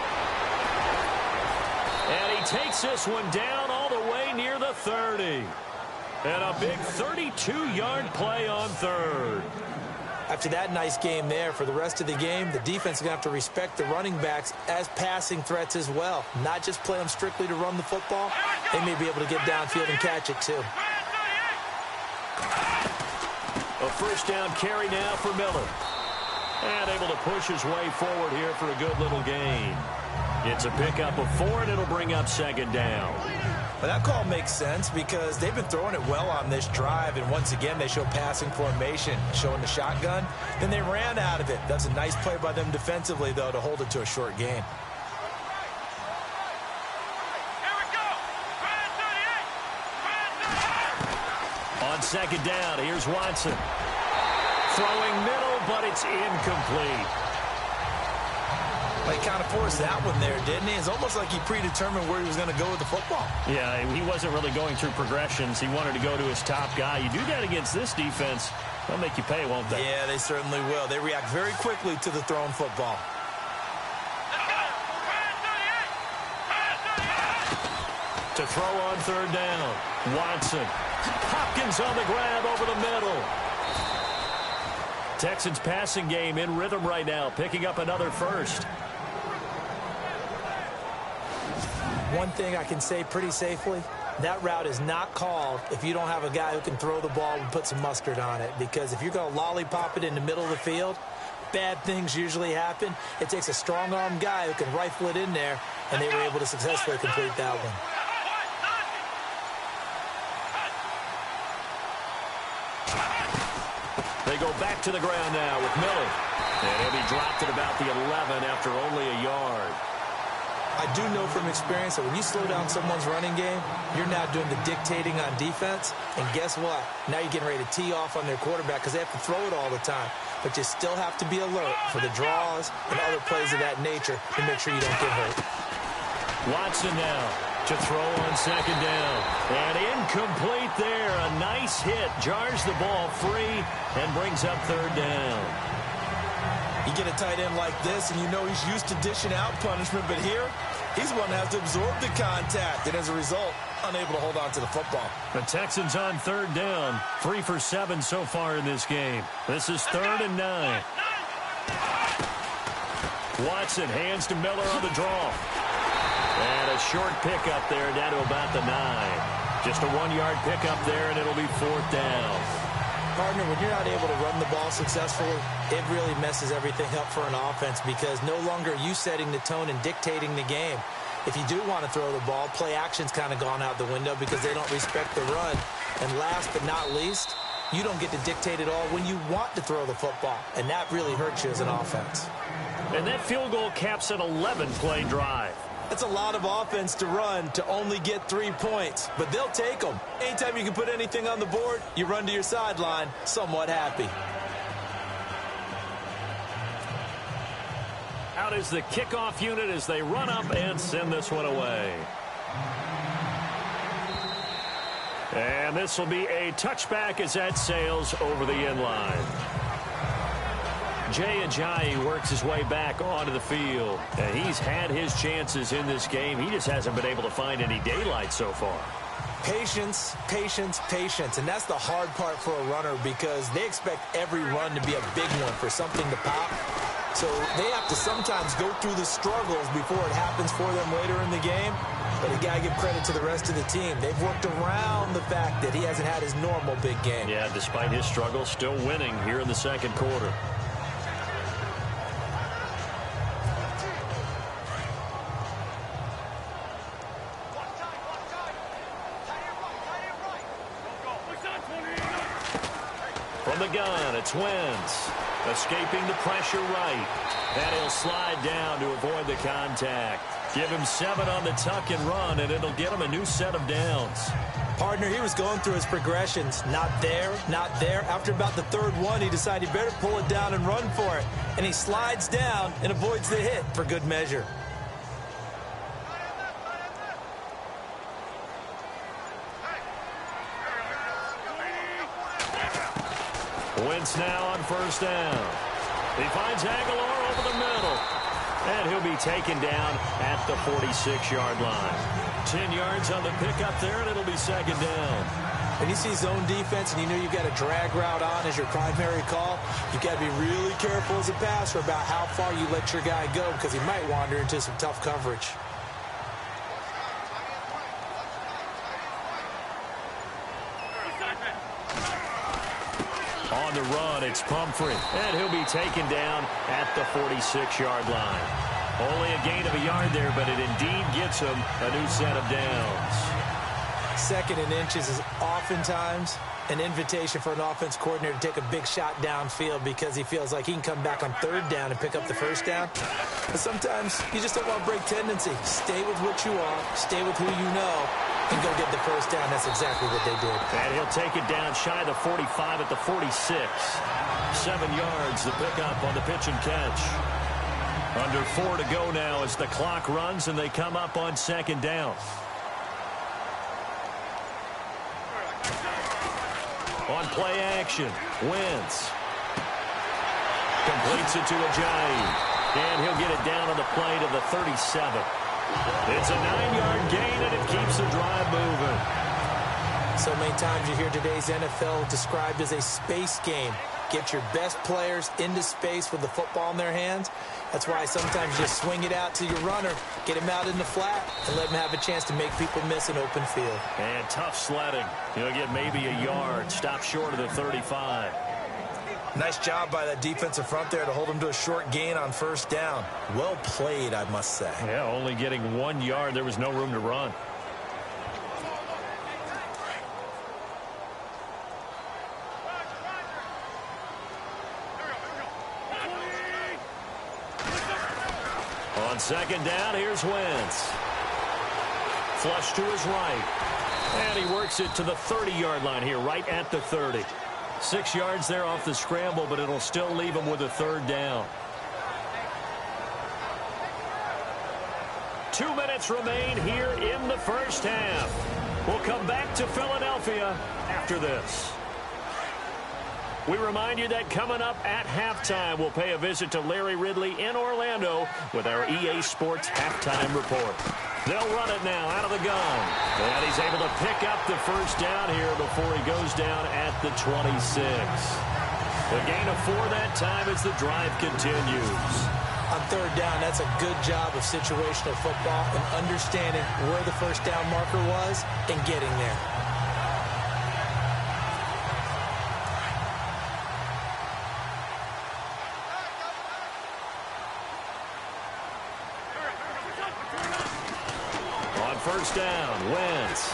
Speaker 1: And he takes this one down all the way near the 30. And a big 32-yard play on third.
Speaker 2: After that nice game there, for the rest of the game, the defense is going to have to respect the running backs as passing threats as well. Not just play them strictly to run the football. They may be able to get downfield and catch it, too.
Speaker 1: A first down carry now for Miller. And able to push his way forward here for a good little gain. It's a pickup of 4, and it'll bring up second down.
Speaker 2: But that call makes sense because they've been throwing it well on this drive, and once again, they show passing formation, showing the shotgun. Then they ran out of it. That's a nice play by them defensively, though, to hold it to a short gain.
Speaker 1: On second down, here's Watson. Throwing middle, but it's incomplete.
Speaker 2: He kind of forced that one there, didn't he? It's almost like he predetermined where he was going to go with the football.
Speaker 1: Yeah, he wasn't really going through progressions. He wanted to go to his top guy. You do that against this defense, they'll make you pay, won't they?
Speaker 2: Yeah, they certainly will. They react very quickly to the thrown football.
Speaker 1: To throw on third down, Watson. Hopkins on the grab over the middle. Texans passing game in rhythm right now, picking up another first.
Speaker 2: One thing I can say pretty safely, that route is not called if you don't have a guy who can throw the ball and put some mustard on it. Because if you're going to lollipop it in the middle of the field, bad things usually happen. It takes a strong-arm guy who can rifle it in there, and they were able to successfully complete that one.
Speaker 1: They go back to the ground now with Miller. And he'll be dropped at about the 11 after only a yard.
Speaker 2: I do know from experience that when you slow down someone's running game, you're now doing the dictating on defense. And guess what? Now you're getting ready to tee off on their quarterback because they have to throw it all the time. But you still have to be alert for the draws and other plays of that nature to make sure you don't get hurt.
Speaker 1: Watson now to throw on second down. And incomplete there. A nice hit. Jars the ball free and brings up third down.
Speaker 2: You get a tight end like this, and you know he's used to dishing out punishment, but here,
Speaker 6: He's one that has to absorb the contact, and as a result, unable to hold on to the football.
Speaker 1: The Texans on third down. 3 for 7 so far in this game. This is 3rd and 9. Watson hands to Miller on the draw. And a short pickup there down to about the 9. Just a 1-yard pickup there, and it'll be 4th down.
Speaker 2: Partner, when you're not able to run the ball successfully, it really messes everything up for an offense because no longer are you setting the tone and dictating the game. If you do want to throw the ball, play action's kind of gone out the window because they don't respect the run. And last but not least, you don't get to dictate it all when you want to throw the football. And that really hurts you as an offense.
Speaker 1: And that field goal caps an 11-play drive.
Speaker 2: That's a lot of offense to run to only get 3 points, but they'll take them. Anytime you can put anything on the board, you run to your sideline somewhat happy.
Speaker 1: Out is the kickoff unit as they run up and send this one away. And this will be a touchback as that sails over the end line. Jay Ajayi works his way back onto the field. And he's had his chances in this game. He just hasn't been able to find any daylight so far.
Speaker 2: Patience, patience, patience. And that's the hard part for a runner because they expect every run to be a big one for something to pop. So they have to sometimes go through the struggles before it happens for them later in the game. But you got to give credit to the rest of the team. They've worked around the fact that he hasn't had his normal big game.
Speaker 1: Yeah, despite his struggles, still winning here in the second quarter. From the gun, it's Wentz. Escaping the pressure right. And he'll slide down to avoid the contact. Give him 7 on the tuck and run, and it'll get him a new set of downs.
Speaker 2: Partner, he was going through his progressions. Not there, not there. After about the 3rd one, he decided he better pull it down and run for it. And he slides down and avoids the hit for good measure.
Speaker 1: Wentz now on 1st down. He finds Aguilar over the middle. And he'll be taken down at the 46-yard line. 10 yards on the pickup there, and it'll be 2nd down.
Speaker 2: When you see zone defense and you know you've got a drag route on as your primary call, you've got to be really careful as a passer about how far you let your guy go because he might wander into some tough coverage.
Speaker 1: On the run, it's Pumphrey, and he'll be taken down at the 46-yard line. Only a gain of a yard there, but it indeed gets him a new set of downs.
Speaker 2: 2nd and inches is oftentimes an invitation for an offense coordinator to take a big shot downfield because he feels like he can come back on 3rd down and pick up the 1st down. But sometimes you just don't want to break tendency. Stay with what you are, stay with who you know, and go get the 1st down. That's exactly what they did.
Speaker 1: And he'll take it down shy of the 45 at the 46. 7 yards, the pickup on the pitch and catch. Under 4 to go now as the clock runs and they come up on 2nd down. On play action, Wentz completes it to Ajayi. And he'll get it down on the play to the 37. It's a 9-yard gain, and it keeps the drive moving.
Speaker 2: So many times you hear today's NFL described as a space game. Get your best players into space with the football in their hands. That's why sometimes you just swing it out to your runner, get him out in the flat, and let him have a chance to make people miss an open field.
Speaker 1: And tough sledding. He'll get maybe a yard. Stop short of the 35.
Speaker 6: Nice job by that defensive front there to hold him to a short gain on 1st down. Well played, I must say.
Speaker 1: Yeah, only getting 1 yard. There was no room to run. On 2nd down, here's Wentz. Flush to his right. And he works it to the 30-yard line here, right at the 30. 6 yards there off the scramble, but it'll still leave him with a 3rd down. 2 minutes remain here in the 1st half. We'll come back to Philadelphia after this. We remind you that coming up at halftime, we'll pay a visit to Larry Ridley in Orlando with our EA Sports Halftime Report. They'll run it now out of the gun. And he's able to pick up the first down here before he goes down at the 26. The gain of 4 that time as the drive continues.
Speaker 2: On third down, that's a good job of situational football and understanding where the first down marker was and getting there.
Speaker 1: On first down, Wentz.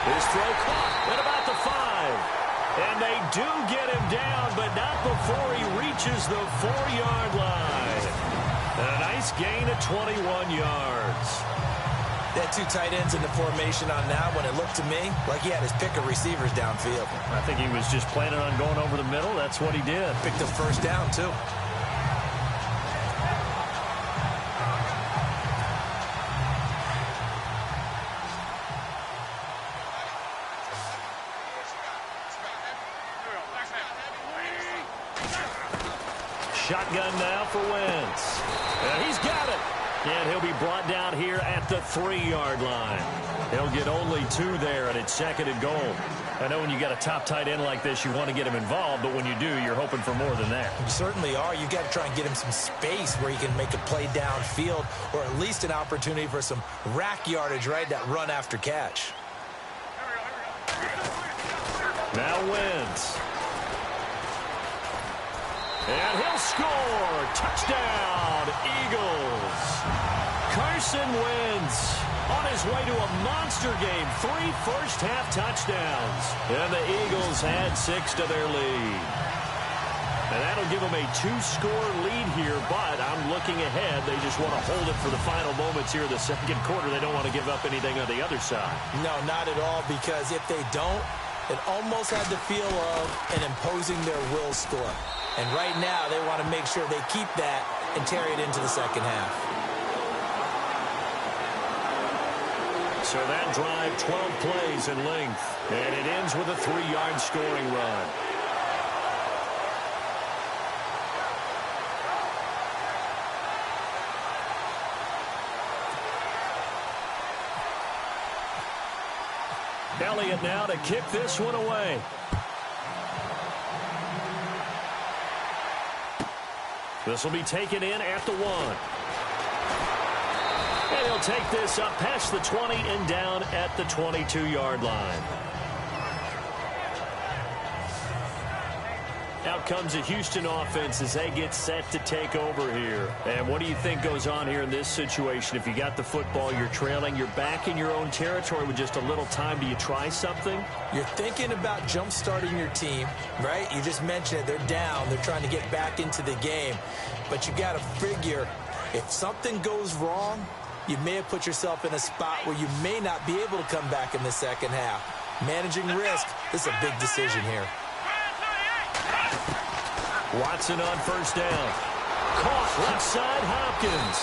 Speaker 1: His throw caught at about the 5. And they do get him down, but not before he reaches the 4-yard line. A nice gain of 21 yards.
Speaker 6: They had 2 tight ends in the formation on that one. It looked to me like he had his pick of receivers downfield.
Speaker 1: I think he was just planning on going over the middle. That's what he did.
Speaker 6: Picked the first down, too.
Speaker 1: Shotgun now for Wentz. And he's got it. And he'll be brought down here at the 3-yard line. He'll get only 2 there, and it's 2nd and goal. I know when you got a top tight end like this, you want to get him involved, but when you do, you're hoping for more than that.
Speaker 6: You certainly are. You've got to try and get him some space where he can make a play downfield, or at least an opportunity for some rack yardage, right? That run after catch.
Speaker 1: Now Wentz. And he'll score. Touchdown, Eagles. Carson Wentz on his way to a monster game. 3 first-half touchdowns. And the Eagles had 6 to their lead. And that'll give them a 2-score lead here, but I'm looking ahead. They just want to hold it for the final moments here in the second quarter. They don't want to give up anything on the other side.
Speaker 2: No, not at all, because if they don't, it almost had the feel of an imposing their will score. And right now, they want to make sure they keep that and carry it into the second half.
Speaker 1: So that drive, 12 plays in length. And it ends with a 3-yard scoring run. Elliott now to kick this one away. This will be taken in at the 1. And he'll take this up past the 20 and down at the 22-yard line. Out comes the Houston offense as they get set to take over here. And what do you think goes on here in this situation? If you got the football, you're trailing, you're back in your own territory with just a little time. Do you try something?
Speaker 2: You're thinking about jump-starting your team, right? You just mentioned it. They're down. They're trying to get back into the game. But you got to figure, if something goes wrong, you may have put yourself in a spot where you may not be able to come back in the second half. Managing risk, this is a big decision here.
Speaker 1: Watson on first down. Caught left side, Hopkins.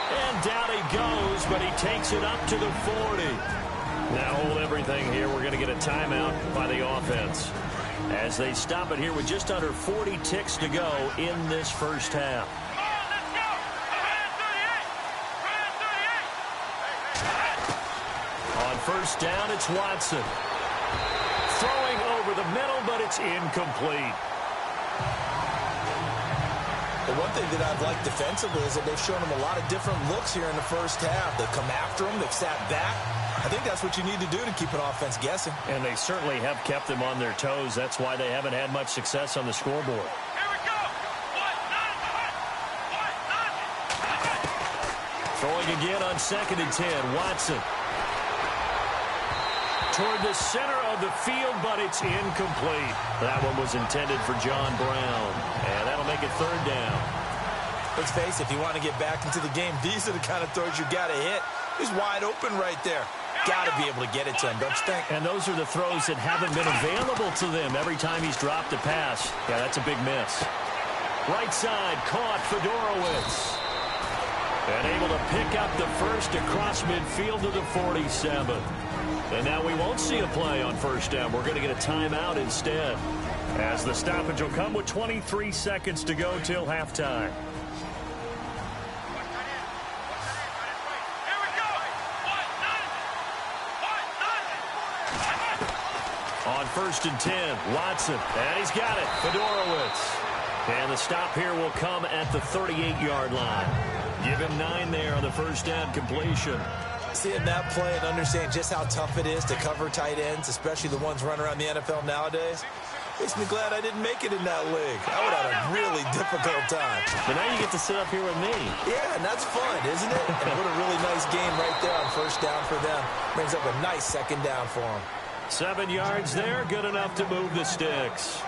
Speaker 1: And down he goes, but he takes it up to the 40. Now hold everything here. We're going to get a timeout by the offense as they stop it here with just under 40 ticks to go in this first half. On first down, it's Watson. Throwing over the middle, but it's incomplete.
Speaker 6: The one thing that I've liked defensively is that they've shown him a lot of different looks here in the first half. They've come after him. They've sat back. I think that's what you need to do to keep an offense guessing.
Speaker 1: And they certainly have kept them on their toes. That's why they haven't had much success on the scoreboard.
Speaker 4: Here we go.
Speaker 1: Throwing again on 2nd and 10. Watson. Toward the center of the field, but it's incomplete. That one was intended for John Brown. And that'll make it 3rd down.
Speaker 6: Let's face it, if you want to get back into the game, these are the kind of throws you got to hit. He's wide open right there. Got to be able to get it to him, don't you think?
Speaker 1: And those are the throws that haven't been available to them every time he's dropped a pass. Yeah, that's a big miss. Right side, caught Fedorowicz. And able to pick up the first across midfield to the 47. And now we won't see a play on first down. We're going to get a timeout instead, as the stoppage will come with 23 seconds to go till halftime. On 1st and 10, Watson, and he's got it, Fedorowicz. And the stop here will come at the 38-yard line. Give him 9 there on the first down completion.
Speaker 6: Seeing that play and understanding just how tough it is to cover tight ends, especially the ones running around the NFL nowadays, makes me glad I didn't make it in that league. I would have had a really difficult time.
Speaker 1: But now you get to sit up here with me.
Speaker 6: Yeah, and that's fun, isn't it? And what a really nice game right there on first down for them. Brings up a nice second down for them.
Speaker 1: 7 yards there, good enough to move the sticks.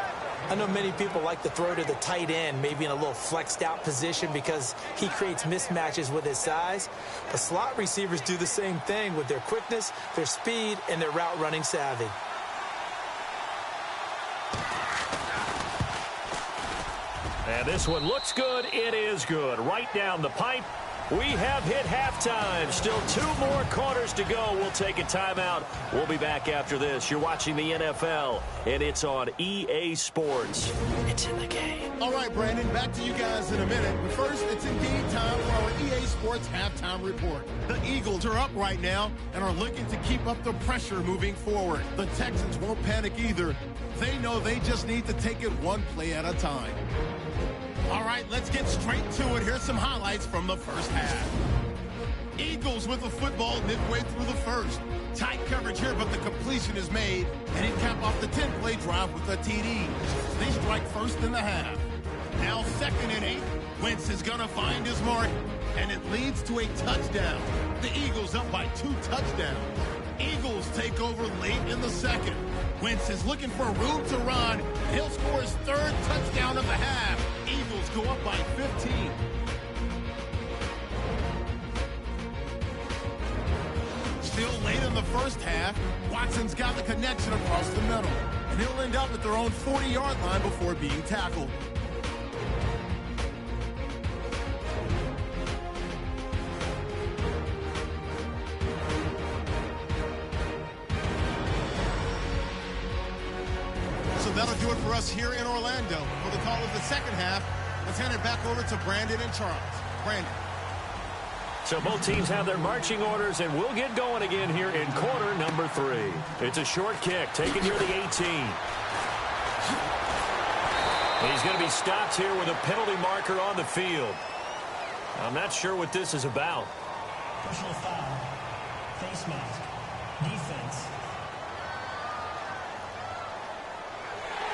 Speaker 2: I know many people like to throw to the tight end, maybe in a little flexed out position because he creates mismatches with his size. But slot receivers do the same thing with their quickness, their speed, and their route running savvy.
Speaker 1: And this one looks good. It is good. Right down the pipe. We have hit halftime. Still 2 more quarters to go. We'll take a timeout. We'll be back after this. You're watching the NFL, and it's on EA Sports. It's in the game.
Speaker 7: All right, Brandon, back to you guys in a minute. But first, it's indeed time for our EA Sports halftime report. The Eagles are up right now and are looking to keep up the pressure moving forward. The Texans won't panic either. They know they just need to take it one play at a time. All right, let's get straight to it. Here's some highlights from the first half. Eagles with the football midway through the first. Tight coverage here, but the completion is made, and it capped off the 10-play drive with a TD. They strike first in the half. Now 2nd and 8. Wentz is going to find his mark, and it leads to a touchdown. The Eagles up by 2 touchdowns. Eagles take over late in the second. Wentz is looking for room to run. He'll score his 3rd touchdown of the half. Eagles go up by 15. Still late in the first half, Watson's got the connection across the middle, and he'll end up at their own 40-yard line before being tackled. That'll do it for us here in Orlando. For the call of the second half, let's hand it back over to Brandon and Charles. Brandon.
Speaker 1: So both teams have their marching orders, and we'll get going again here in quarter number 3. It's a short kick, taken near the 18. He's going to be stopped here with a penalty marker on the field. I'm not sure what this is about.
Speaker 3: Personal foul. Face mask. Defense.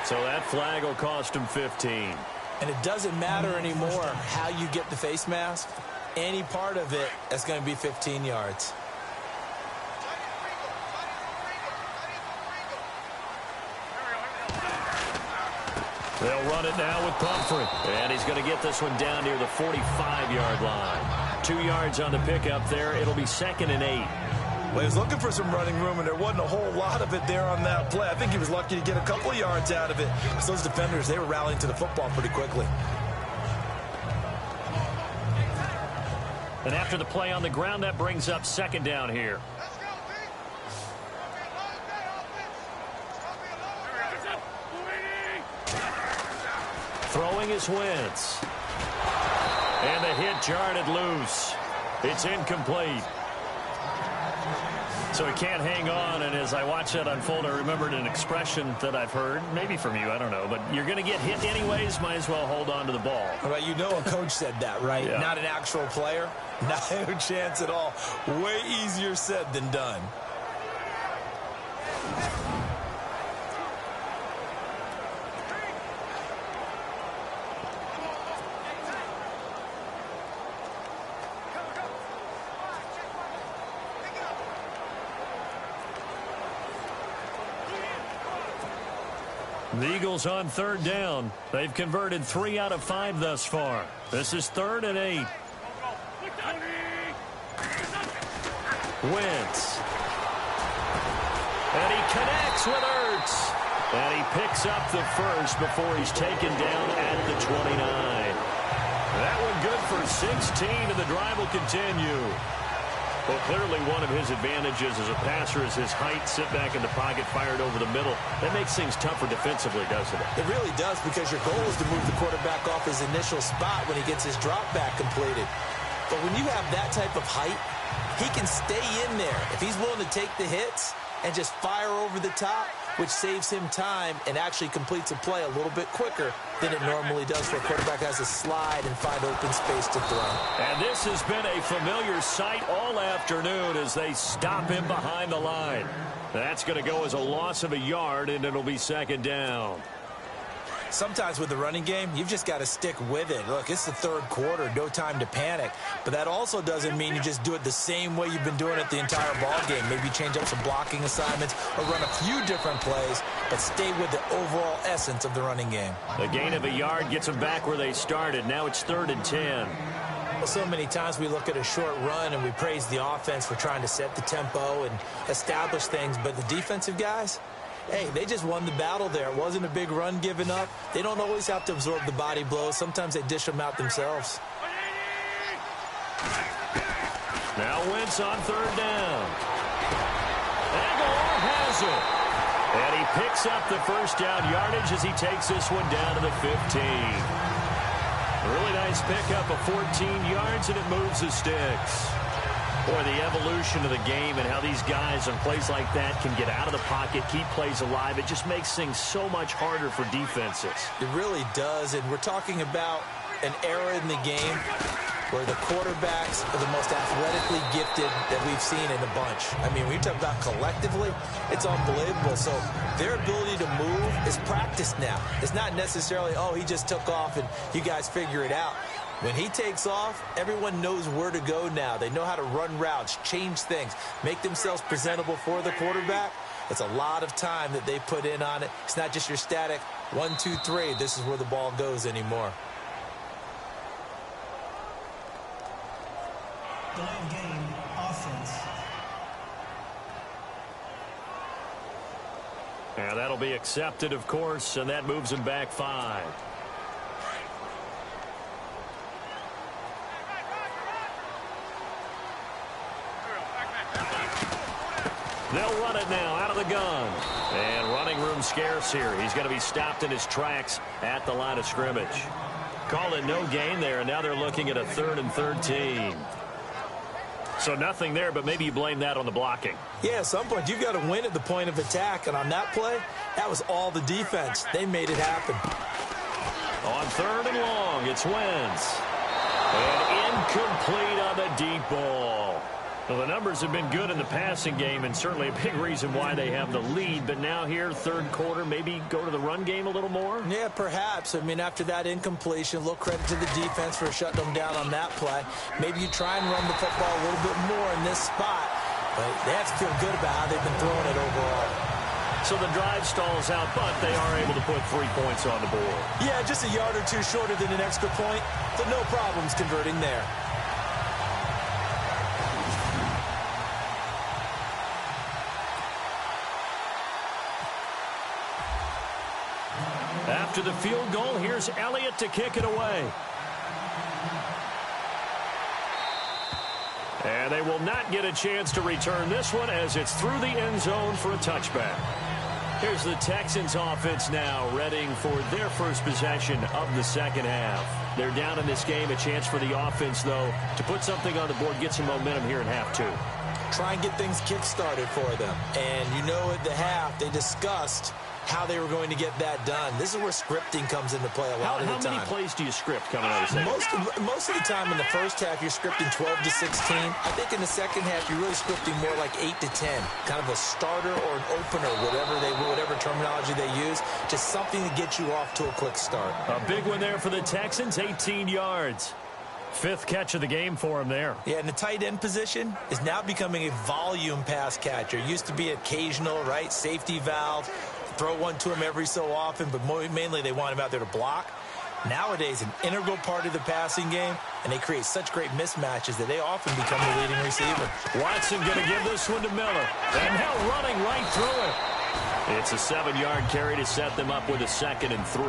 Speaker 1: So that flag will cost him 15.
Speaker 2: And it doesn't matter anymore how you get the face mask. Any part of it is going to be 15 yards.
Speaker 1: They'll run it now with Pumphrey. And he's going to get this one down near the 45-yard line. 2 yards on the pickup there. It'll be 2nd and 8.
Speaker 6: Well, he was looking for some running room, and there wasn't a whole lot of it there on that play. I think he was lucky to get a couple yards out of it. Because those defenders, they were rallying to the football pretty quickly.
Speaker 1: And after the play on the ground, that brings up 2nd down here. Throwing is Wentz. And the hit jarred it loose. It's incomplete. So he can't hang on, and as I watch that unfold, I remembered an expression that I've heard, maybe from you, I don't know, but you're going to get hit anyways, might as well hold on to the ball.
Speaker 6: Right, you know a coach said that, right?
Speaker 1: Yeah.
Speaker 6: Not an actual player. No chance at all. Way easier said than done.
Speaker 1: The Eagles on 3rd down. They've converted 3 out of 5 thus far. This is 3rd and 8. Wentz. And he connects with Ertz. And he picks up the first before he's taken down at the 29. That one good for 16, and the drive will continue. Well, clearly one of his advantages as a passer is his height, sit back in the pocket, fired over the middle. That makes things tougher defensively, doesn't it?
Speaker 2: It really does, because your goal is to move the quarterback off his initial spot when he gets his drop back completed. But when you have that type of height, he can stay in there. If he's willing to take the hits and just fire over the top, which saves him time and actually completes a play a little bit quicker than it normally does for a quarterback has to slide and find open space to throw.
Speaker 1: And this has been a familiar sight all afternoon as they stop him behind the line. That's going to go as a loss of a yard, and it'll be second down.
Speaker 2: Sometimes with the running game, you've just got to stick with it. Look, it's the third quarter, no time to panic. But that also doesn't mean you just do it the same way you've been doing it the entire ball game. Maybe change up some blocking assignments or run a few different plays, but stay with the overall essence of the running game.
Speaker 1: A gain of a yard gets them back where they started. Now it's 3rd and 10.
Speaker 2: Well, so many times we look at a short run and we praise the offense for trying to set the tempo and establish things, but the defensive guys, hey, they just won the battle there. It wasn't a big run given up. They don't always have to absorb the body blows. Sometimes they dish them out themselves.
Speaker 1: Now Wentz on 3rd down. Aguilar has it. And he picks up the first down yardage as he takes this one down to the 15. A really nice pickup of 14 yards, and it moves the sticks. Boy, the evolution of the game and how these guys on plays like that can get out of the pocket, keep plays alive, it just makes things so much harder for defenses.
Speaker 2: It really does, and we're talking about an era in the game where the quarterbacks are the most athletically gifted that we've seen in a bunch. I mean, when you talk about collectively, it's unbelievable. So their ability to move is practiced now. It's not necessarily, oh, he just took off and you guys figure it out. When he takes off, everyone knows where to go now. They know how to run routes, change things, make themselves presentable for the quarterback. It's a lot of time that they put in on it. It's not just your static 1, 2, 3. This is where the ball goes anymore.
Speaker 3: Delay of game, offense.
Speaker 1: And that'll be accepted, of course, and that moves him back 5. They'll run it now out of the gun. And running room scarce here. He's going to be stopped in his tracks at the line of scrimmage. Call it no gain there, and now they're looking at a 3rd and 13. So nothing there, but maybe you blame that on the blocking.
Speaker 2: Yeah, at some point, you've got to win at the point of attack. And on that play, that was all the defense. They made it happen.
Speaker 1: On 3rd and long, it's Wentz. And incomplete on the deep ball. Well, the numbers have been good in the passing game, and certainly a big reason why they have the lead. But now here, 3rd quarter, maybe go to the run game a little more?
Speaker 2: Yeah, perhaps. I mean, after that incompletion, a little credit to the defense for shutting them down on that play. Maybe you try and run the football a little bit more in this spot. But they have to feel good about how they've been throwing it overall.
Speaker 1: So the drive stalls out, but they are able to put 3 points on the board.
Speaker 2: Yeah, just a yard or two shorter than an extra point, but no problems converting there.
Speaker 1: After the field goal, here's Elliott to kick it away. And they will not get a chance to return this one as it's through the end zone for a touchback. Here's the Texans offense now, readying for their first possession of the second half. They're down in this game. A chance for the offense, though, to put something on the board, get some momentum here in half 2.
Speaker 2: Try and get things kick-started for them. And you know at the half, they discussed how they were going to get that done. This is where scripting comes into play a lot of the time.
Speaker 1: How many plays do you script coming out of the second?
Speaker 2: Most of the time in the first half, you're scripting 12 to 16. I think in the second half, you're really scripting more like 8 to 10. Kind of a starter or an opener, whatever terminology they use. Just something to get you off to a quick start.
Speaker 1: A big one there for the Texans, 18 yards. 5th catch of the game for him there.
Speaker 2: Yeah, and the tight end position is now becoming a volume pass catcher. Used to be occasional, right? Safety valve. Throw one to him every so often, but mainly they want him out there to block. Nowadays, an integral part of the passing game, and they create such great mismatches that they often become the leading receiver.
Speaker 1: Watson going to give this one to Miller. And now running right through it. It's a 7-yard carry to set them up with a 2nd and 3.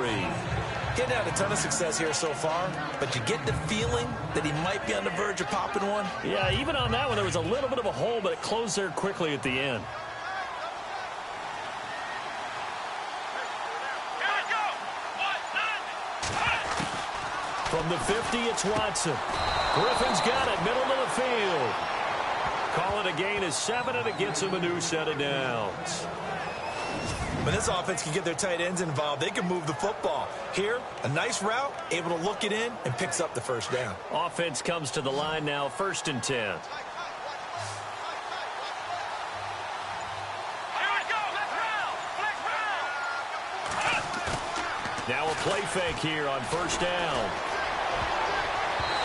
Speaker 6: Getting out a ton of success here so far, but you get the feeling that he might be on the verge of popping one.
Speaker 1: Yeah, even on that one, there was a little bit of a hole, but it closed there quickly at the end. From the 50, it's Watson. Griffin's got it, middle of the field. Call it a gain of 7, and it gets him a new set of downs.
Speaker 6: When this offense can get their tight ends involved, they can move the football. Here, a nice route, able to look it in, and picks up the first down.
Speaker 1: Offense comes to the line now, 1st and 10. Now a play fake here on 1st down.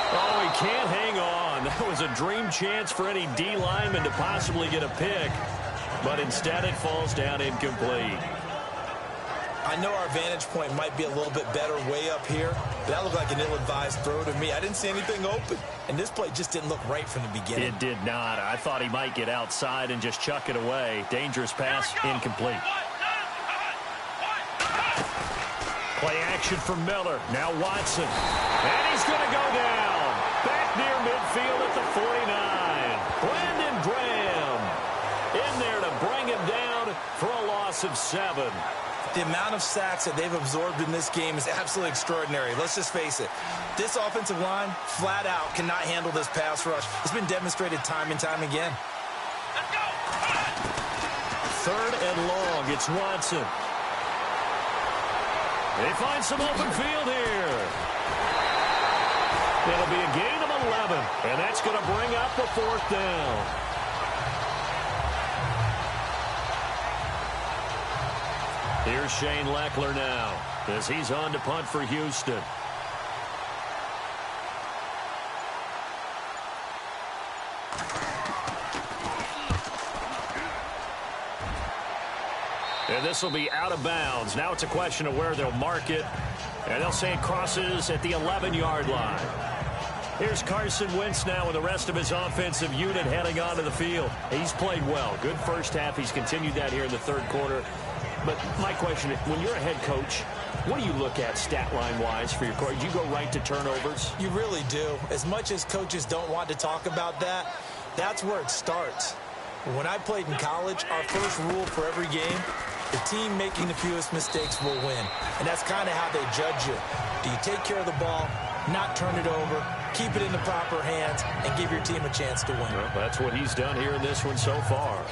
Speaker 1: Oh, he can't hang on. That was a dream chance for any D lineman to possibly get a pick. But instead it falls down incomplete.
Speaker 6: I know our vantage point might be a little bit better way up here, but that looked like an ill-advised throw to me. I didn't see anything open, and this play just didn't look right from the beginning.
Speaker 1: It did not. I thought he might get outside and just chuck it away. Dangerous pass, incomplete. Play action for Miller. Now Watson. And he's going to go down. Back near midfield at the 49. Brandon Graham in there to bring him down for a loss of 7.
Speaker 6: The amount of sacks that they've absorbed in this game is absolutely extraordinary. Let's just face it. This offensive line, flat out, cannot handle this pass rush. It's been demonstrated time and time again.
Speaker 4: Let's go.
Speaker 1: 3rd and long. It's Watson. They find some open field here. It'll be a gain of 11, and that's going to bring up the 4th down. Here's Shane Leckler now as he's on to punt for Houston. And this will be out of bounds. Now it's a question of where they'll mark it. And they'll say it crosses at the 11-yard line. Here's Carson Wentz now with the rest of his offensive unit heading onto the field. He's played well. Good first half. He's continued that here in the 3rd quarter. But my question, when you're a head coach, what do you look at stat line-wise for your core? Do you go right to turnovers?
Speaker 6: You really do. As much as coaches don't want to talk about that, that's where it starts. When I played in college, our first rule for every game, the team making the fewest mistakes will win. And that's kind of how they judge you. Do you take care of the ball, not turn it over, keep it in the proper hands, and give your team a chance to win?
Speaker 1: Well, that's what he's done here in this one so far.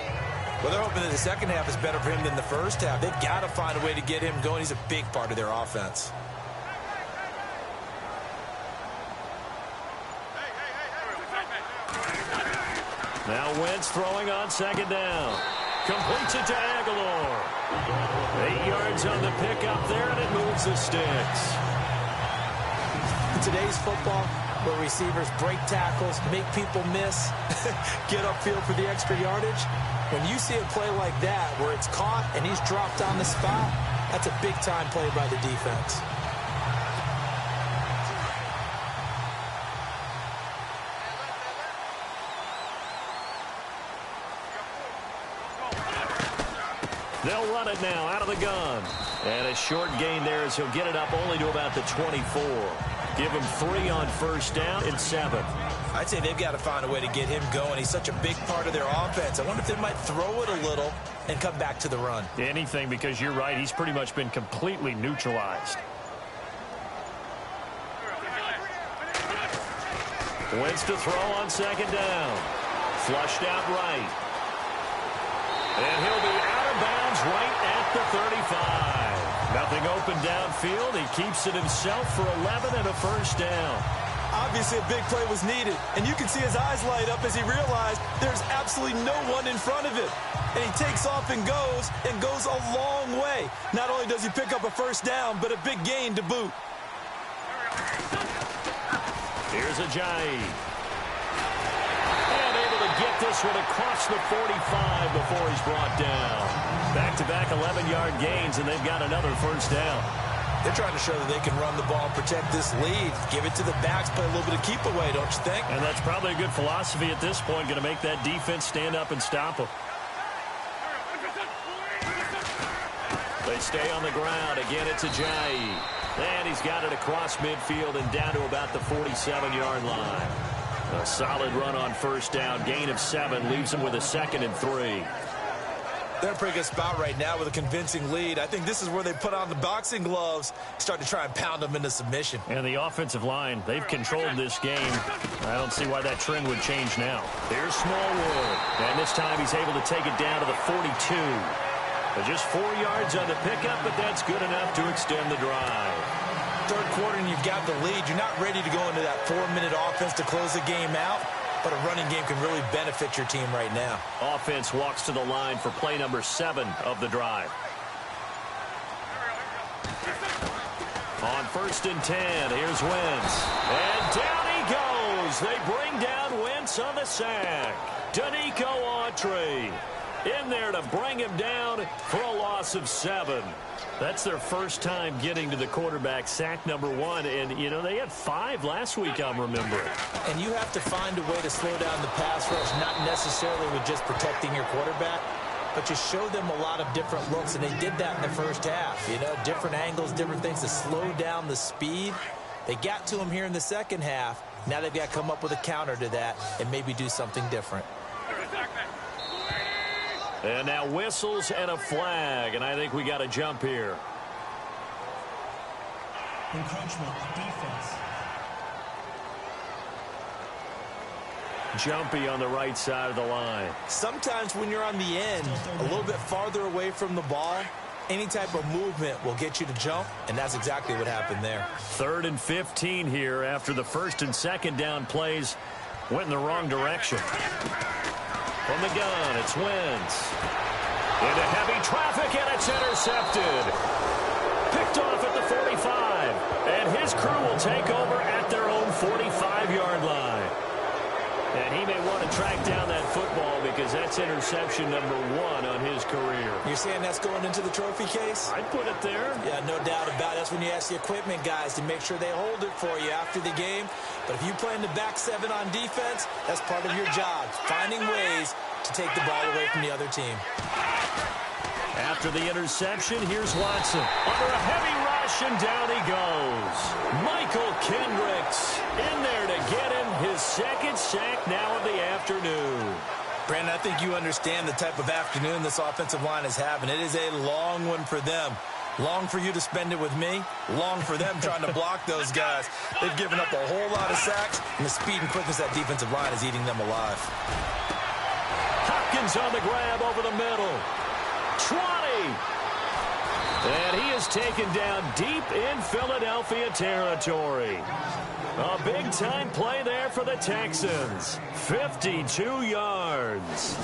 Speaker 6: Well, they're hoping that the second half is better for him than the first half. They've got to find a way to get him going. He's a big part of their offense.
Speaker 1: Now Wentz throwing on 2nd down. Completes it to Aguilar. 8 yards on the pickup there, and it moves the sticks.
Speaker 2: In today's football, where receivers break tackles, make people miss, get upfield for the extra yardage, when you see a play like that where it's caught and he's dropped on the spot, that's a big-time play by the defense.
Speaker 1: They'll run it now out of the gun. And a short gain there as he'll get it up only to about the 24. Give him 3 on 1st down and 7.
Speaker 6: I'd say they've got to find a way to get him going. He's such a big part of their offense. I wonder if they might throw it a little and come back to the run.
Speaker 1: Anything, because you're right. He's pretty much been completely neutralized. Wentz to throw on 2nd down. Flushed out right. And he'll be out of bounds right at the 35. Nothing open downfield. He keeps it himself for 11 and a 1st down.
Speaker 6: Obviously, a big play was needed, and you can see his eyes light up as he realized there's absolutely no one in front of him. And he takes off and goes a long way. Not only does he pick up a 1st down, but a big gain to boot.
Speaker 1: Here's Ajayi. And able to get this one across the 45 before he's brought down. Back-to-back 11-yard gains, and they've got another 1st down.
Speaker 6: They're trying to show that they can run the ball, protect this lead, give it to the backs, play a little bit of keep away, don't you think?
Speaker 1: And that's probably a good philosophy at this point, going to make that defense stand up and stop them. They stay on the ground. Again, it's Ajayi. And he's got it across midfield and down to about the 47-yard line. A solid run on first down. Gain of 7 leaves him with a 2nd and 3.
Speaker 6: They're in a pretty good spot right now with a convincing lead. I think this is where they put on the boxing gloves, start to try and pound them into submission.
Speaker 1: And the offensive line, they've controlled this game. I don't see why that trend would change now. Here's Smallwood. And this time he's able to take it down to the 42. But just 4 yards on the pickup, but that's good enough to extend the drive.
Speaker 6: Third quarter and you've got the lead. You're not ready to go into that 4-minute offense to close the game out. But a running game can really benefit your team right now.
Speaker 1: Offense walks to the line for play number 7 of the drive. On 1st and 10, here's Wentz. And down he goes. They bring down Wentz on the sack. Danico Autry in there to bring him down for a loss of 7. That's their first time getting to the quarterback, sack number 1. And, you know, they had 5 last week, I'm remembering.
Speaker 2: And you have to find a way to slow down the pass rush, not necessarily with just protecting your quarterback, but you show them a lot of different looks, and they did that in the first half. You know, different angles, different things to slow down the speed. They got to him here in the second half. Now they've got to come up with a counter to that and maybe do something different.
Speaker 1: And now whistles and a flag, and I think we got a jump here.
Speaker 3: Encroachment, defense.
Speaker 1: Jumpy on the right side of the line.
Speaker 2: Sometimes when you're on the end, a little bit farther away from the ball, any type of movement will get you to jump, and that's exactly what happened there.
Speaker 1: 3rd and 15 here after the 1st and 2nd down plays went in the wrong direction. From the gun, it's Wentz. Into heavy traffic, and it's intercepted. Picked off at the 45. And his crew will take over at their own 45-yard line. And he may want to track down that football because that's interception number 1 on his career.
Speaker 2: You're saying that's going into the trophy case?
Speaker 1: I'd put it there.
Speaker 2: Yeah, no doubt about it. That's when you ask the equipment guys to make sure they hold it for you after the game. But if you play in the back 7 on defense, that's part of your job, finding ways to take the ball away from the other team.
Speaker 1: After the interception, here's Watson. Under a heavy rush, and down he goes. Michael Kendricks in there to get him his 2nd sack now of the afternoon.
Speaker 6: Brandon, I think you understand the type of afternoon this offensive line is having. It is a long one for them. Long for you to spend it with me. Long for them trying to block those guys. They've given up a whole lot of sacks, and the speed and quickness of that defensive line is eating them alive.
Speaker 1: Hopkins on the grab over the middle. 20. And he is taken down deep in Philadelphia territory. A big-time play there for the Texans. 52 yards.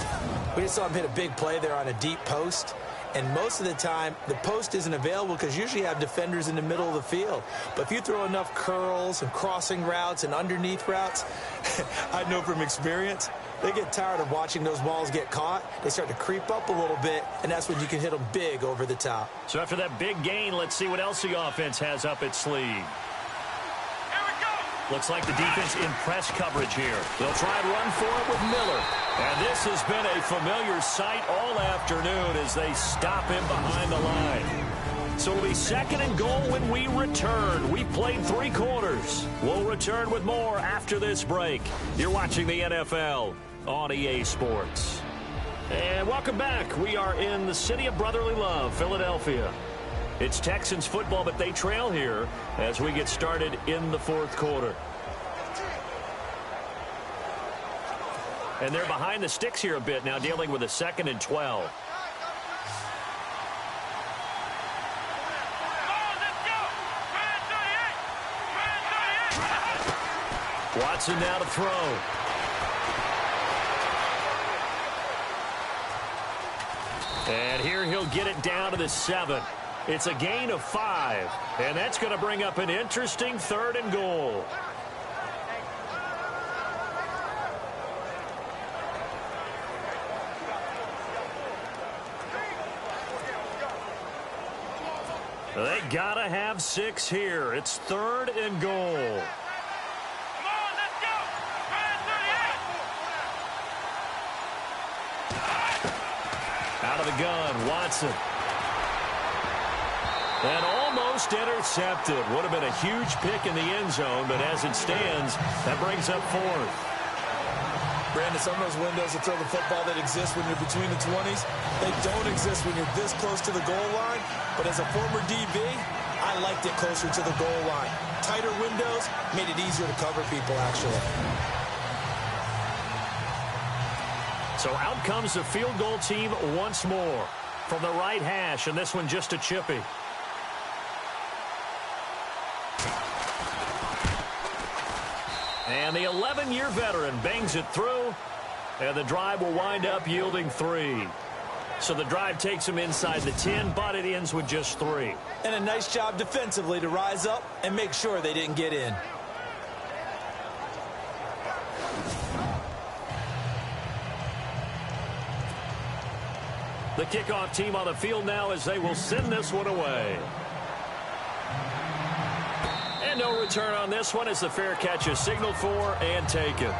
Speaker 2: We just saw him hit a big play there on a deep post. And most of the time, the post isn't available because usually you have defenders in the middle of the field. But if you throw enough curls and crossing routes and underneath routes, I know from experience, they get tired of watching those balls get caught. They start to creep up a little bit, and that's when you can hit them big over the top.
Speaker 1: So after that big gain, let's see what else the offense has up its sleeve. Looks like the defense in press coverage here. They'll try and run for it with Miller. And this has been a familiar sight all afternoon as they stop him behind the line. So it'll be 2nd and goal when we return. We played 3 quarters. We'll return with more after this break. You're watching the NFL on EA Sports. And welcome back. We are in the city of brotherly love, Philadelphia. It's Texans football, but they trail here as we get started in the 4th quarter. And they're behind the sticks here a bit now, dealing with a 2nd and 12. Watson now to throw. And here he'll get it down to the 7. It's a gain of 5, and that's going to bring up an interesting 3rd and goal. They got to have 6 here. It's 3rd and goal. Out of the gun, Watson. And almost intercepted. Would have been a huge pick in the end zone, but as it stands, that brings up fourth.
Speaker 6: Brandon, some of those windows to throw the football that exist when you're between the 20s, they don't exist when you're this close to the goal line. But as a former DB, I liked it closer to the goal line. Tighter windows made it easier to cover people, actually.
Speaker 1: So out comes the field goal team once more from the right hash, and this one just a chippy. And the 11-year veteran bangs it through, and the drive will wind up yielding 3. So the drive takes him inside the 10, but it ends with just 3.
Speaker 6: And a nice job defensively to rise up and make sure they didn't get in.
Speaker 1: The kickoff team on the field now as they will send this one away. And no return on this one as the fair catch is signaled for and taken.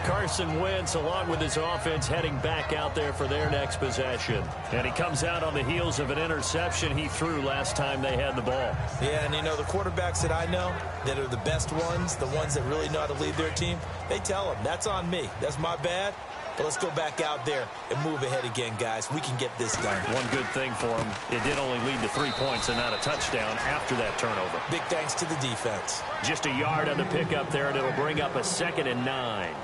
Speaker 1: Carson Wentz, along with his offense, heading back out there for their next possession. And he comes out on the heels of an interception he threw last time they had the ball.
Speaker 6: Yeah, and you know, the quarterbacks that I know that are the best ones, the ones that really know how to lead their team, they tell them, that's on me. That's my bad. But let's go back out there and move ahead again, guys. We can get this done.
Speaker 1: One good thing for him, it did only lead to 3 points and not a touchdown after that turnover.
Speaker 6: Big thanks to the defense.
Speaker 1: Just a yard on the pickup there, and it'll bring up a 2nd and 9.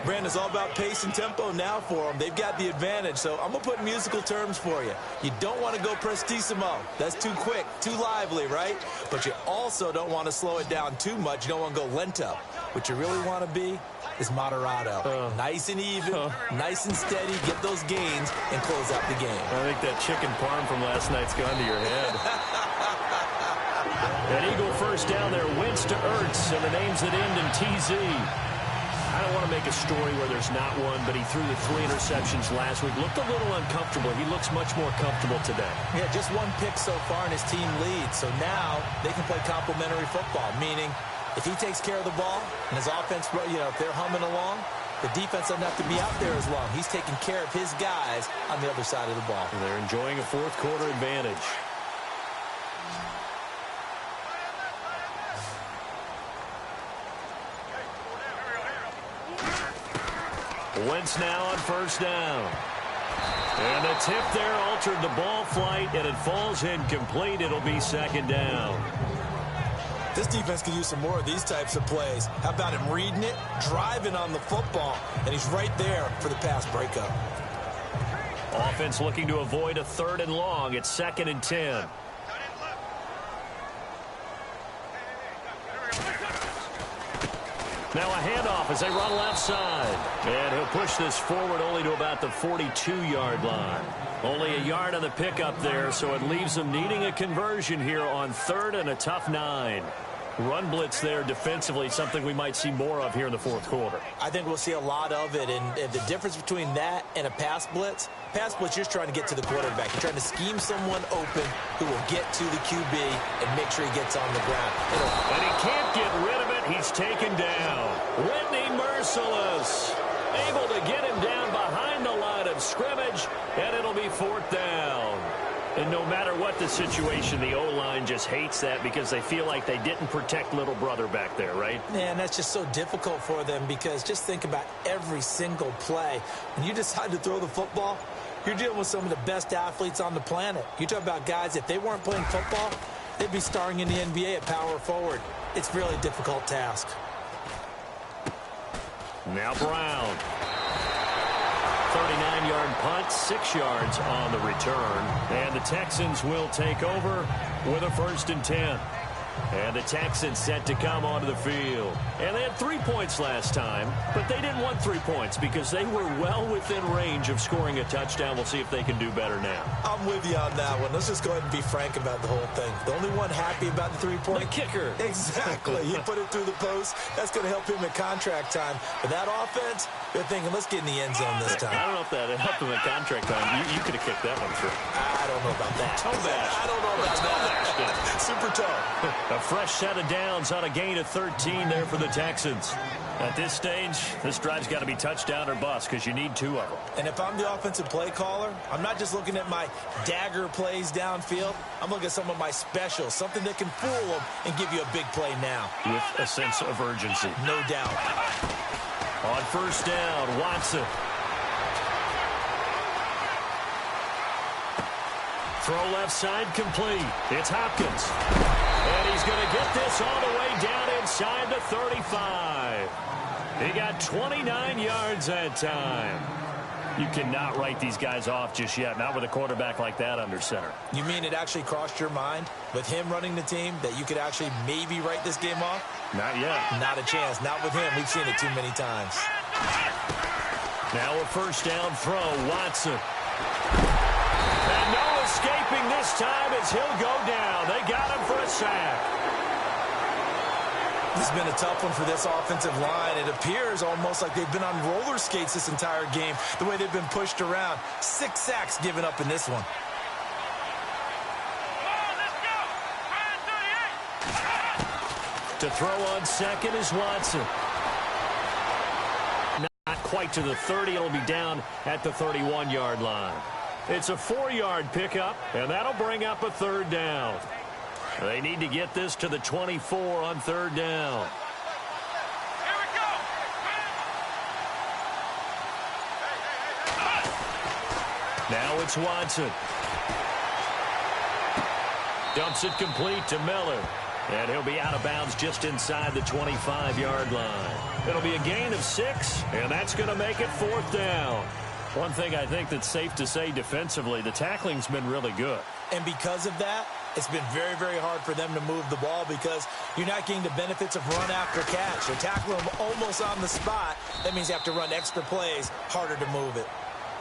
Speaker 6: Brandon's all about pace and tempo now for them. They've got the advantage, so I'm going to put musical terms for you. You don't want to go prestissimo. That's too quick, too lively, right? But you also don't want to slow it down too much. You don't want to go lento. What you really want to be is moderato. Nice and even, nice and steady. Get those gains and close out the game.
Speaker 1: I think that chicken parm from last night's gone to your head. An Eagle first down there. Wentz to Ertz, and the names that end in TZ. I don't want to make a story where there's not one, but he threw the 3 interceptions last week. Looked a little uncomfortable. He looks much more comfortable today.
Speaker 6: Yeah, just 1 pick so far, and his team leads. So now they can play complementary football, meaning if he takes care of the ball and his offense, you know, if they're humming along, the defense doesn't have to be out there as long. He's taking care of his guys on the other side of the ball.
Speaker 1: And they're enjoying a 4th quarter advantage. Wentz now on first down. And the tip there altered the ball flight, and it falls incomplete. It'll be 2nd down.
Speaker 6: This defense could use some more of these types of plays. How about him reading it, driving on the football, and he's right there for the pass breakup.
Speaker 1: Offense looking to avoid a 3rd and long. It's 2nd and 10. Now a handoff as they run left side. And he'll push this forward only to about the 42-yard line. Only a yard on the pickup there, so it leaves them needing a conversion here on 3rd and a tough 9. Run blitz there defensively, something we might see more of here in the 4th quarter.
Speaker 6: I think we'll see a lot of it, and the difference between that and a pass blitz, you're just trying to get to the quarterback. You're trying to scheme someone open who will get to the QB and make sure he gets on the ground.
Speaker 1: And he can't get rid of it. He's taken down. Whitney merciless. Able to get him down behind the line of scrimmage, and it'll be 4th down. And no matter what the situation, the O-line just hates that because they feel like they didn't protect little brother back there, right?
Speaker 6: Man, that's just so difficult for them because just think about every single play. When you decide to throw the football, you're dealing with some of the best athletes on the planet. You talk about guys, if they weren't playing football, they'd be starring in the NBA at power forward. It's really a difficult task.
Speaker 1: Now Brown. 39-yard punt, 6 yards on the return. And the Texans will take over with a 1st and 10. And the Texans set to come onto the field. And they had 3 points last time, but they didn't want 3 points because they were well within range of scoring a touchdown. We'll see if they can do better now.
Speaker 6: I'm with you on that one. Let's just go ahead and be frank about the whole thing. The only one happy about the 3-point.
Speaker 1: The kicker.
Speaker 6: Exactly. He put it through the post. That's going to help him at contract time. But that offense, they're thinking, let's get in the end zone this time.
Speaker 1: I don't know if that helped him at contract time. You could have kicked that one through.
Speaker 6: I don't know about that.
Speaker 1: Toe bash.
Speaker 6: I don't know about that.
Speaker 1: Super
Speaker 6: for toe.
Speaker 1: A fresh set of downs on a gain of 13 there for the Texans. At this stage, this drive's got to be touchdown or bust because you need 2 of them.
Speaker 6: And if I'm the offensive play caller, I'm not just looking at my dagger plays downfield. I'm looking at some of my specials, something that can fool them and give you a big play now.
Speaker 1: With a sense of urgency.
Speaker 6: No doubt.
Speaker 1: On first down, Watson. Throw left side complete. It's Hopkins. And he's going to get this all the way down inside the 35. He got 29 yards that time. You cannot write these guys off just yet, not with a quarterback like that under center.
Speaker 6: You mean it actually crossed your mind with him running the team that you could actually maybe write this game off?
Speaker 1: Not yet.
Speaker 6: Not a chance. Not with him. We've seen it too many times.
Speaker 1: Now a first down throw, Watson. And no escaping this time as he'll go down. They got him for a sack.
Speaker 6: This has been a tough one for this offensive line. It appears almost like they've been on roller skates this entire game, the way they've been pushed around. 6 sacks given up in this one.
Speaker 1: To throw on second is Watson. Not quite to the 30. It'll be down at the 31-yard line. It's a 4-yard pickup, and that'll bring up a third down. They need to get this to the 24 on third down.
Speaker 4: Here we go.
Speaker 1: Now it's Watson. Dumps it complete to Miller. And he'll be out of bounds just inside the 25-yard line. It'll be a gain of 6, and that's going to make it 4th down. One thing I think that's safe to say defensively, the tackling's been really good.
Speaker 6: And because of that, it's been very, very hard for them to move the ball because you're not getting the benefits of run after catch. They're tackling them almost on the spot. That means you have to run extra plays, harder to move it.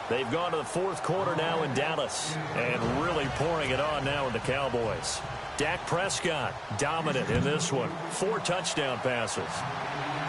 Speaker 1: They've gone to the 4th quarter now in Dallas and really pouring it on now with the Cowboys. Dak Prescott dominant in this one. 4 touchdown passes.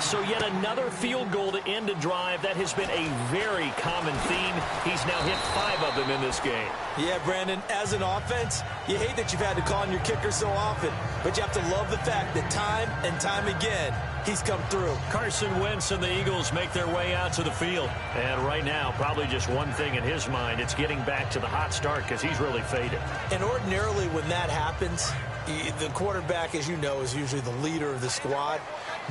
Speaker 1: So yet another field goal to end a drive. That has been a very common theme. He's now hit 5 of them in this game.
Speaker 6: Yeah, Brandon, as an offense, you hate that you've had to call on your kicker so often, but you have to love the fact that time and time again, he's come through.
Speaker 1: Carson Wentz and the Eagles make their way out to the field. And right now, probably just one thing in his mind. It's getting back to the hot start because he's really faded.
Speaker 6: And ordinarily when that happens, the quarterback, as you know, is usually the leader of the squad.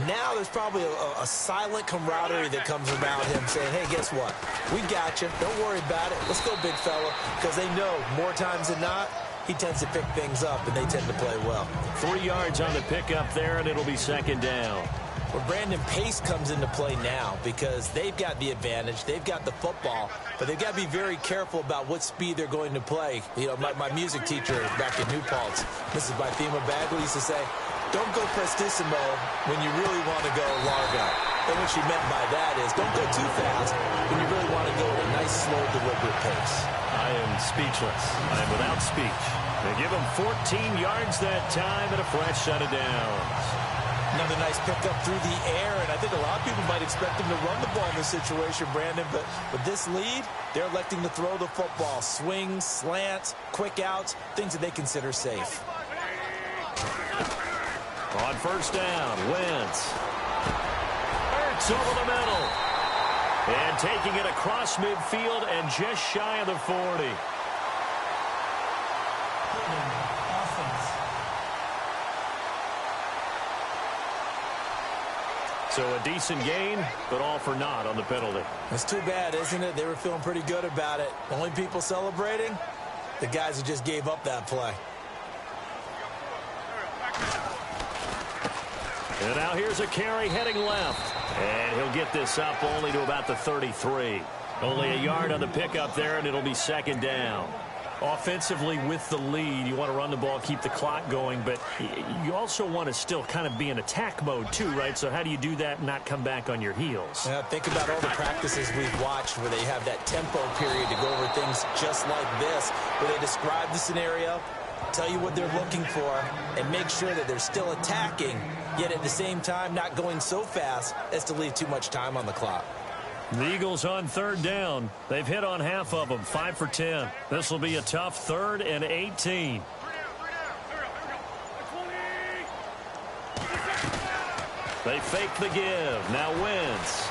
Speaker 6: Now there's probably a silent camaraderie that comes about him saying, hey, guess what? We got you. Don't worry about it. Let's go, big fella. Because they know more times than not, he tends to pick things up, and they tend to play well.
Speaker 1: 3 yards on the pickup there, and it'll be 2nd down.
Speaker 6: Well, Brandon, pace comes into play now because they've got the advantage. They've got the football, but they've got to be very careful about what speed they're going to play. You know, my music teacher back in New Paltz, Mrs. Bythema Bagley, used to say, don't go prestissimo when you really want to go largo. And what she meant by that is don't go too fast when you really want to go at a nice, slow, deliberate pace.
Speaker 1: I am speechless. I am without speech. They give him 14 yards that time and a fresh set of downs.
Speaker 6: Another nice pickup through the air, and I think a lot of people might expect him to run the ball in this situation, Brandon, but with this lead, they're electing to throw the football. Swings, slants, quick outs, things that they consider safe.
Speaker 1: On first down, Wentz. Hurts over the middle. And taking it across midfield and just shy of the 40.
Speaker 3: Offense.
Speaker 1: So a decent gain, but all for naught on the penalty.
Speaker 6: It's too bad, isn't it? They were feeling pretty good about it. The only people celebrating, the guys who just gave up that play.
Speaker 1: And now here's a carry heading left. And he'll get this up only to about the 33. Only a yard on the pickup there, and it'll be 2nd down. Offensively with the lead, you want to run the ball, keep the clock going, but you also want to still kind of be in attack mode too, right? So how do you do that and not come back on your heels?
Speaker 6: Yeah, think about all the practices we've watched where they have that tempo period to go over things just like this, where they describe the scenario, tell you what they're looking for, and make sure that they're still attacking, yet at the same time not going so fast as to leave too much time on the clock.
Speaker 1: The Eagles on 3rd down. They've hit on half of them, 5 for 10. This will be a tough 3rd and 18. They fake the give. Now Wentz.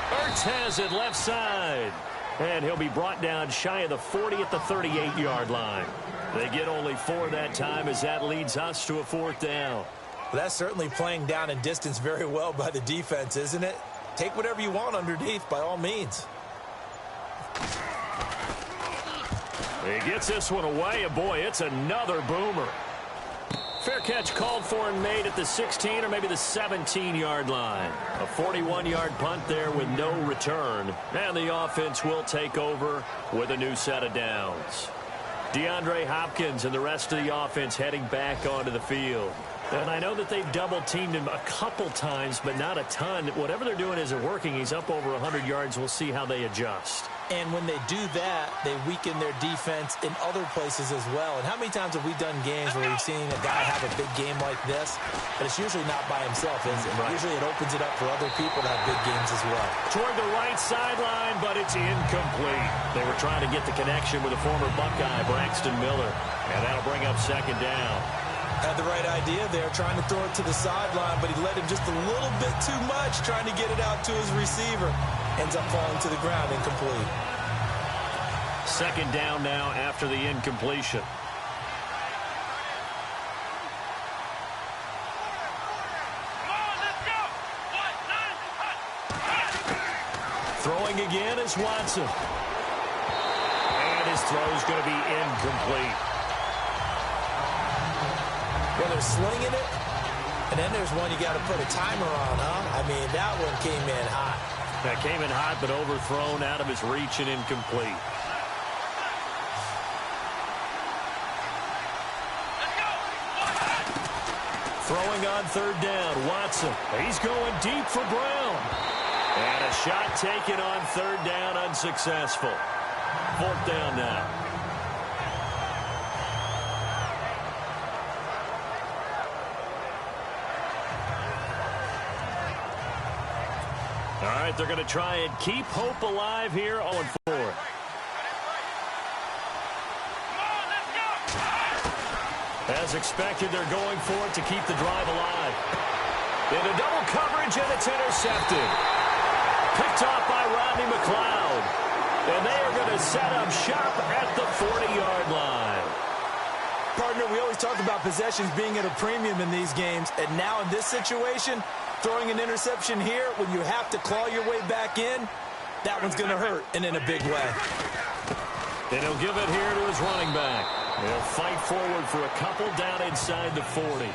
Speaker 1: Ertz has it left side. And he'll be brought down shy of the 40 at the 38-yard line. They get only 4 that time as that leads us to a 4th down.
Speaker 6: Well, that's certainly playing down and distance very well by the defense, isn't it? Take whatever you want underneath by all means.
Speaker 1: He gets this one away, and boy, it's another boomer. Fair catch called for and made at the 16 or maybe the 17-yard line. A 41-yard punt there with no return. And the offense will take over with a new set of downs. DeAndre Hopkins and the rest of the offense heading back onto the field. And I know that they've double-teamed him a couple times, but not a ton. Whatever they're doing isn't working. He's up over 100 yards. We'll see how they adjust.
Speaker 6: And when they do that, they weaken their defense in other places as well. And how many times have we done games where we've seen a guy have a big game like this, but it's usually not by himself, is it? Right. Usually it opens it up for other people to have big games as well.
Speaker 1: Toward the right sideline, but it's incomplete. They were trying to get the connection with a former Buckeye, Braxton Miller, and that'll bring up 2nd down.
Speaker 6: Had the right idea there, trying to throw it to the sideline, but he let him just a little bit too much, trying to get it out to his receiver. Ends up falling to the ground, incomplete.
Speaker 1: 2nd down now after the incompletion. Throwing again is Watson. And his throw is going to be incomplete.
Speaker 6: Well, they're slinging it, and then there's one you got to put a timer on, huh? I mean, that one came in hot.
Speaker 1: That came in hot, but overthrown out of his reach and incomplete. Throwing on 3rd down, Watson. He's going deep for Brown. And a shot taken on 3rd down, unsuccessful. 4th down now. All right, they're going to try and keep hope alive here, 0-4. As expected, they're going for it to keep the drive alive. Into double coverage, and it's intercepted. Picked off by Rodney McLeod. And they are going to set up shop at the 40-yard line.
Speaker 6: Partner, we always talk about possessions being at a premium in these games. And now in this situation, throwing an interception here when you have to claw your way back in, that one's going to hurt, and in a big way.
Speaker 1: And he'll give it here to his running back. They'll fight forward for a couple down inside the 40.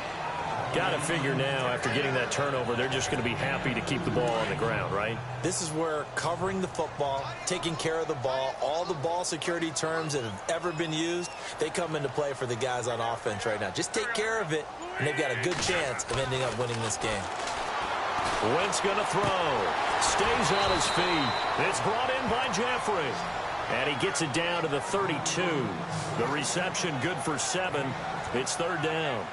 Speaker 1: Got to figure now, after getting that turnover, they're just going to be happy to keep the ball on the ground, right?
Speaker 6: This is where covering the football, taking care of the ball, all the ball security terms that have ever been used, they come into play for the guys on offense right now. Just take care of it, and they've got a good chance of ending up winning this game.
Speaker 1: Wentz going to throw. Stays on his feet. It's brought in by Jeffrey. And he gets it down to the 32. The reception good for 7. It's 3rd down.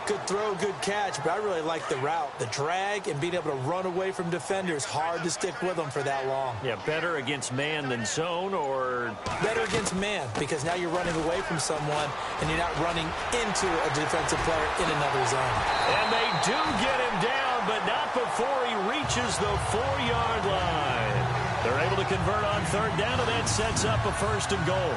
Speaker 6: Good throw, good catch, but I really like the route. The drag and being able to run away from defenders, hard to stick with them for that long.
Speaker 1: Yeah, better against man than zone, or?
Speaker 6: Better against man, because now you're running away from someone and you're not running into a defensive player in another zone.
Speaker 1: And they do get him down, but not before he reaches the 4-yard line. They're able to convert on 3rd down, and that sets up a 1st and goal.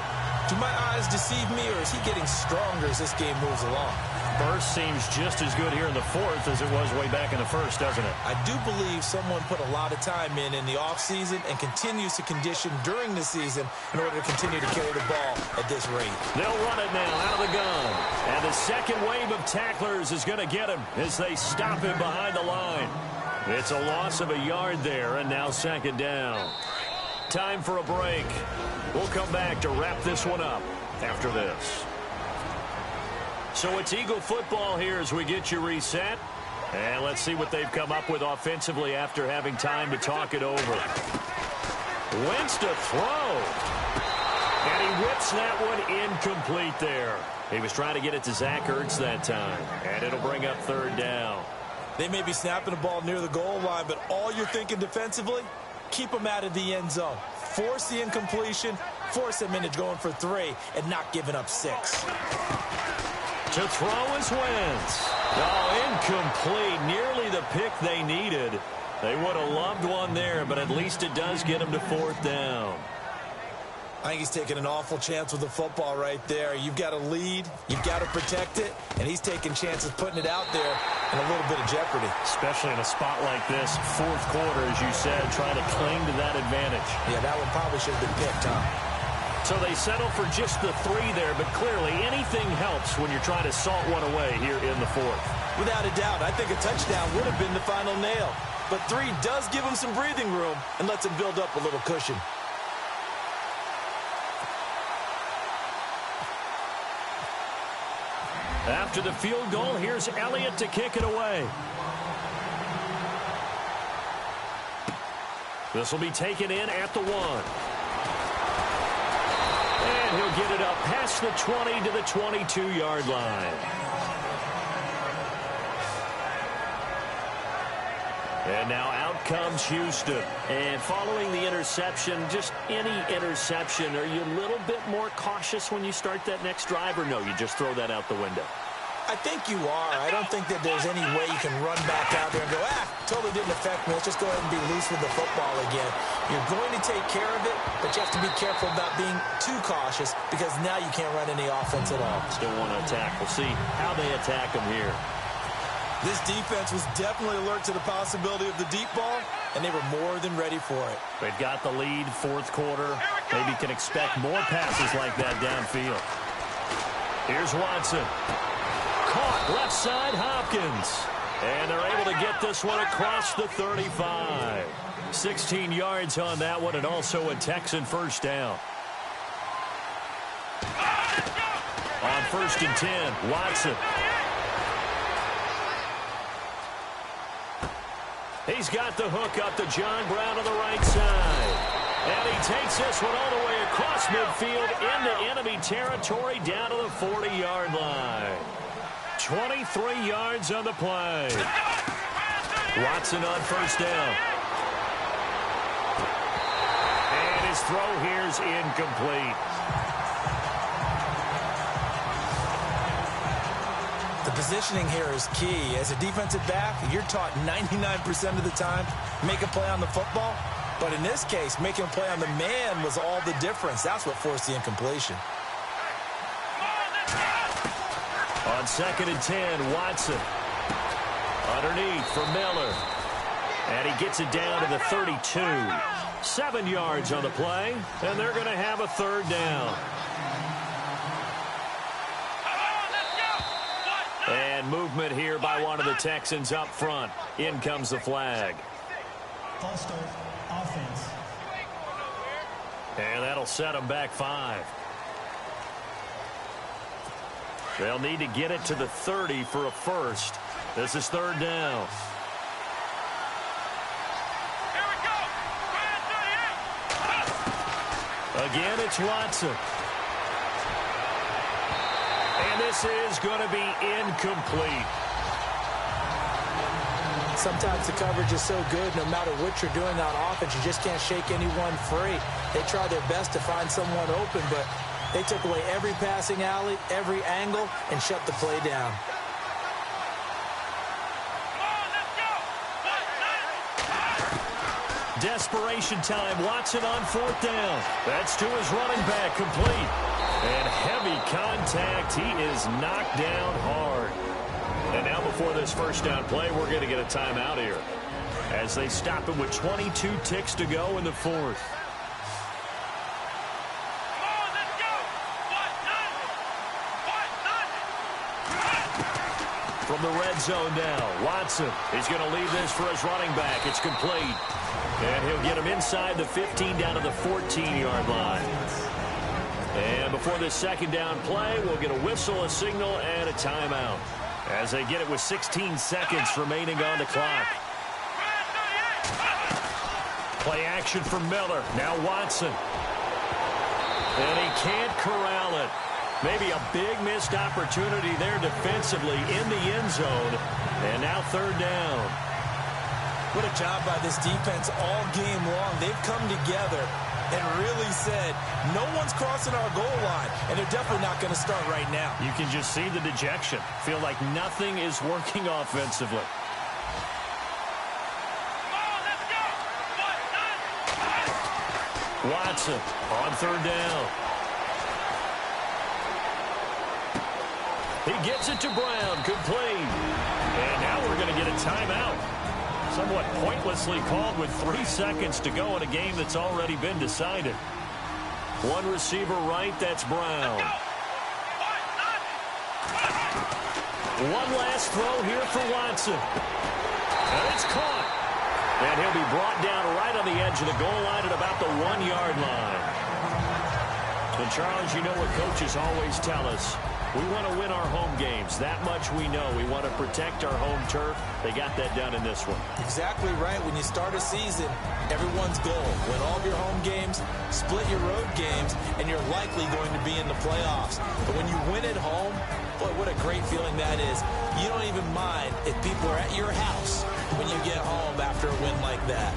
Speaker 6: Do my eyes deceive me, or is he getting stronger as this game moves along?
Speaker 1: Burst seems just as good here in the 4th as it was way back in the 1st, doesn't it?
Speaker 6: I do believe someone put a lot of time in the offseason and continues to condition during the season in order to continue to carry the ball at this rate.
Speaker 1: They'll run it now out of the gun. And the second wave of tacklers is going to get him as they stop him behind the line. It's a loss of a yard there, and now 2nd down. Time for a break. We'll come back to wrap this one up after this. So it's Eagle football here as we get you reset. And let's see what they've come up with offensively after having time to talk it over. Wentz to throw. And he whips that one incomplete there. He was trying to get it to Zach Ertz that time. And it'll bring up 3rd down.
Speaker 6: They may be snapping the ball near the goal line, but all you're thinking defensively, keep them out of the end zone. Force the incompletion, force them into going for 3, and not giving up 6.
Speaker 1: To throw is Wentz. Oh, incomplete. Nearly the pick they needed. They would have loved one there, but at least it does get them to 4th down.
Speaker 6: I think he's taking an awful chance with the football right there. You've got a lead, you've got to protect it, and he's taking chances putting it out there in a little bit of jeopardy.
Speaker 1: Especially in a spot like this, 4th quarter, as you said, trying to cling to that advantage.
Speaker 6: Yeah, that one probably should have been picked, huh?
Speaker 1: So they settle for just the 3 there, but clearly anything helps when you're trying to salt one away here in the 4th.
Speaker 6: Without a doubt, I think a touchdown would have been the final nail. But 3 does give him some breathing room and lets him build up a little cushion.
Speaker 1: After the field goal, here's Elliott to kick it away. This will be taken in at the 1. And he'll get it up past the 20 to the 22-yard line. And now out comes Houston. And following the interception, just any interception, are you a little bit more cautious when you start that next drive, or no, you just throw that out the window?
Speaker 6: I think you are. I don't think that there's any way you can run back out there and go, totally didn't affect me. Let's just go ahead and be loose with the football again. You're going to take care of it, but you have to be careful about being too cautious because now you can't run any offense at all.
Speaker 1: Still want to attack. We'll see how they attack them here.
Speaker 6: This defense was definitely alert to the possibility of the deep ball, and they were more than ready for it.
Speaker 1: They've got the lead, 4th quarter. Maybe can expect more passes like that downfield. Here's Watson. Caught left side, Hopkins. And they're able to get this one across the 35. 16 yards on that one, and also a Texan first down. On 1st and 10, Watson. He's got the hook up to John Brown on the right side. And he takes this one all the way across midfield into enemy territory down to the 40-yard line. 23 yards on the play. Watson on 1st down. And his throw here's incomplete.
Speaker 6: The positioning here is key. As a defensive back, you're taught 99% of the time, make a play on the football. But in this case, making a play on the man was all the difference. That's what forced the incompletion.
Speaker 1: On 2nd and 10, Watson. Underneath for Miller. And he gets it down to the 32. 7 yards on the play, and they're going to have a 3rd down. And movement here by one of the Texans up front. In comes the flag.
Speaker 3: False start, offense.
Speaker 1: And that'll set them back 5. They'll need to get it to the 30 for a first. This is 3rd down.
Speaker 4: Here we go.
Speaker 1: Again, it's Watson. And this is going to be incomplete.
Speaker 2: Sometimes the coverage is so good, no matter what you're doing on offense, you just can't shake anyone free. They try their best to find someone open, but they took away every passing alley, every angle, and shut the play down.
Speaker 1: Desperation time. Watson on 4th down. That's to his running back, complete. And heavy contact. He is knocked down hard. And now before this first down play, we're going to get a timeout here as they stop him with 22 ticks to go in the 4th. From the red zone now, Watson is going to leave this for his running back. It's complete. And he'll get him inside the 15 down to the 14-yard line. And before this second down play, we'll get a whistle, a signal, and a timeout as they get it with 16 seconds remaining on the clock. Play action for Miller. Now Watson. And he can't corral it. Maybe a big missed opportunity there defensively in the end zone. And now 3rd down.
Speaker 6: What a job by this defense all game long. They've come together and really said, no one's crossing our goal line, and they're definitely not going to start right now.
Speaker 1: You can just see the dejection. Feel like nothing is working offensively. Watson on third down. He gets it to Brown. Complete. And now we're going to get a timeout. Somewhat pointlessly called with 3 seconds to go in a game that's already been decided. One receiver right, that's Brown. One last throw here for Watson. And it's caught. And he'll be brought down right on the edge of the goal line at about the 1-yard line. And Charles, you know what coaches always tell us. We want to win our home games. That much we know. We want to protect our home turf. They got that done in this one.
Speaker 6: Exactly right. When you start a season, everyone's goal, win all of your home games, split your road games, and you're likely going to be in the playoffs. But when you win at home, boy, what a great feeling that is. You don't even mind if people are at your house when you get home after a win like that.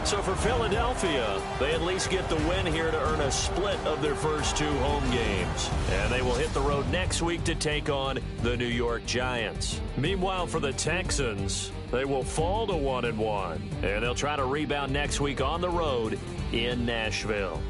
Speaker 1: So for Philadelphia, they at least get the win here to earn a split of their first 2 home games. And they will hit the road next week to take on the New York Giants. Meanwhile, for the Texans, they will fall to 1-1. And they'll try to rebound next week on the road in Nashville.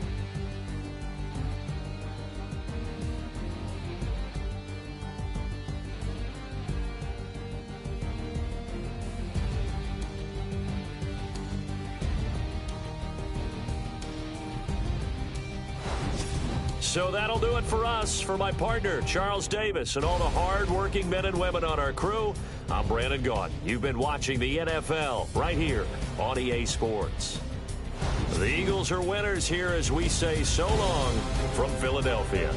Speaker 1: So that'll do it for us. For my partner, Charles Davis, and all the hard-working men and women on our crew, I'm Brandon Gaudin. You've been watching the NFL right here on EA Sports. The Eagles are winners here as we say so long from Philadelphia.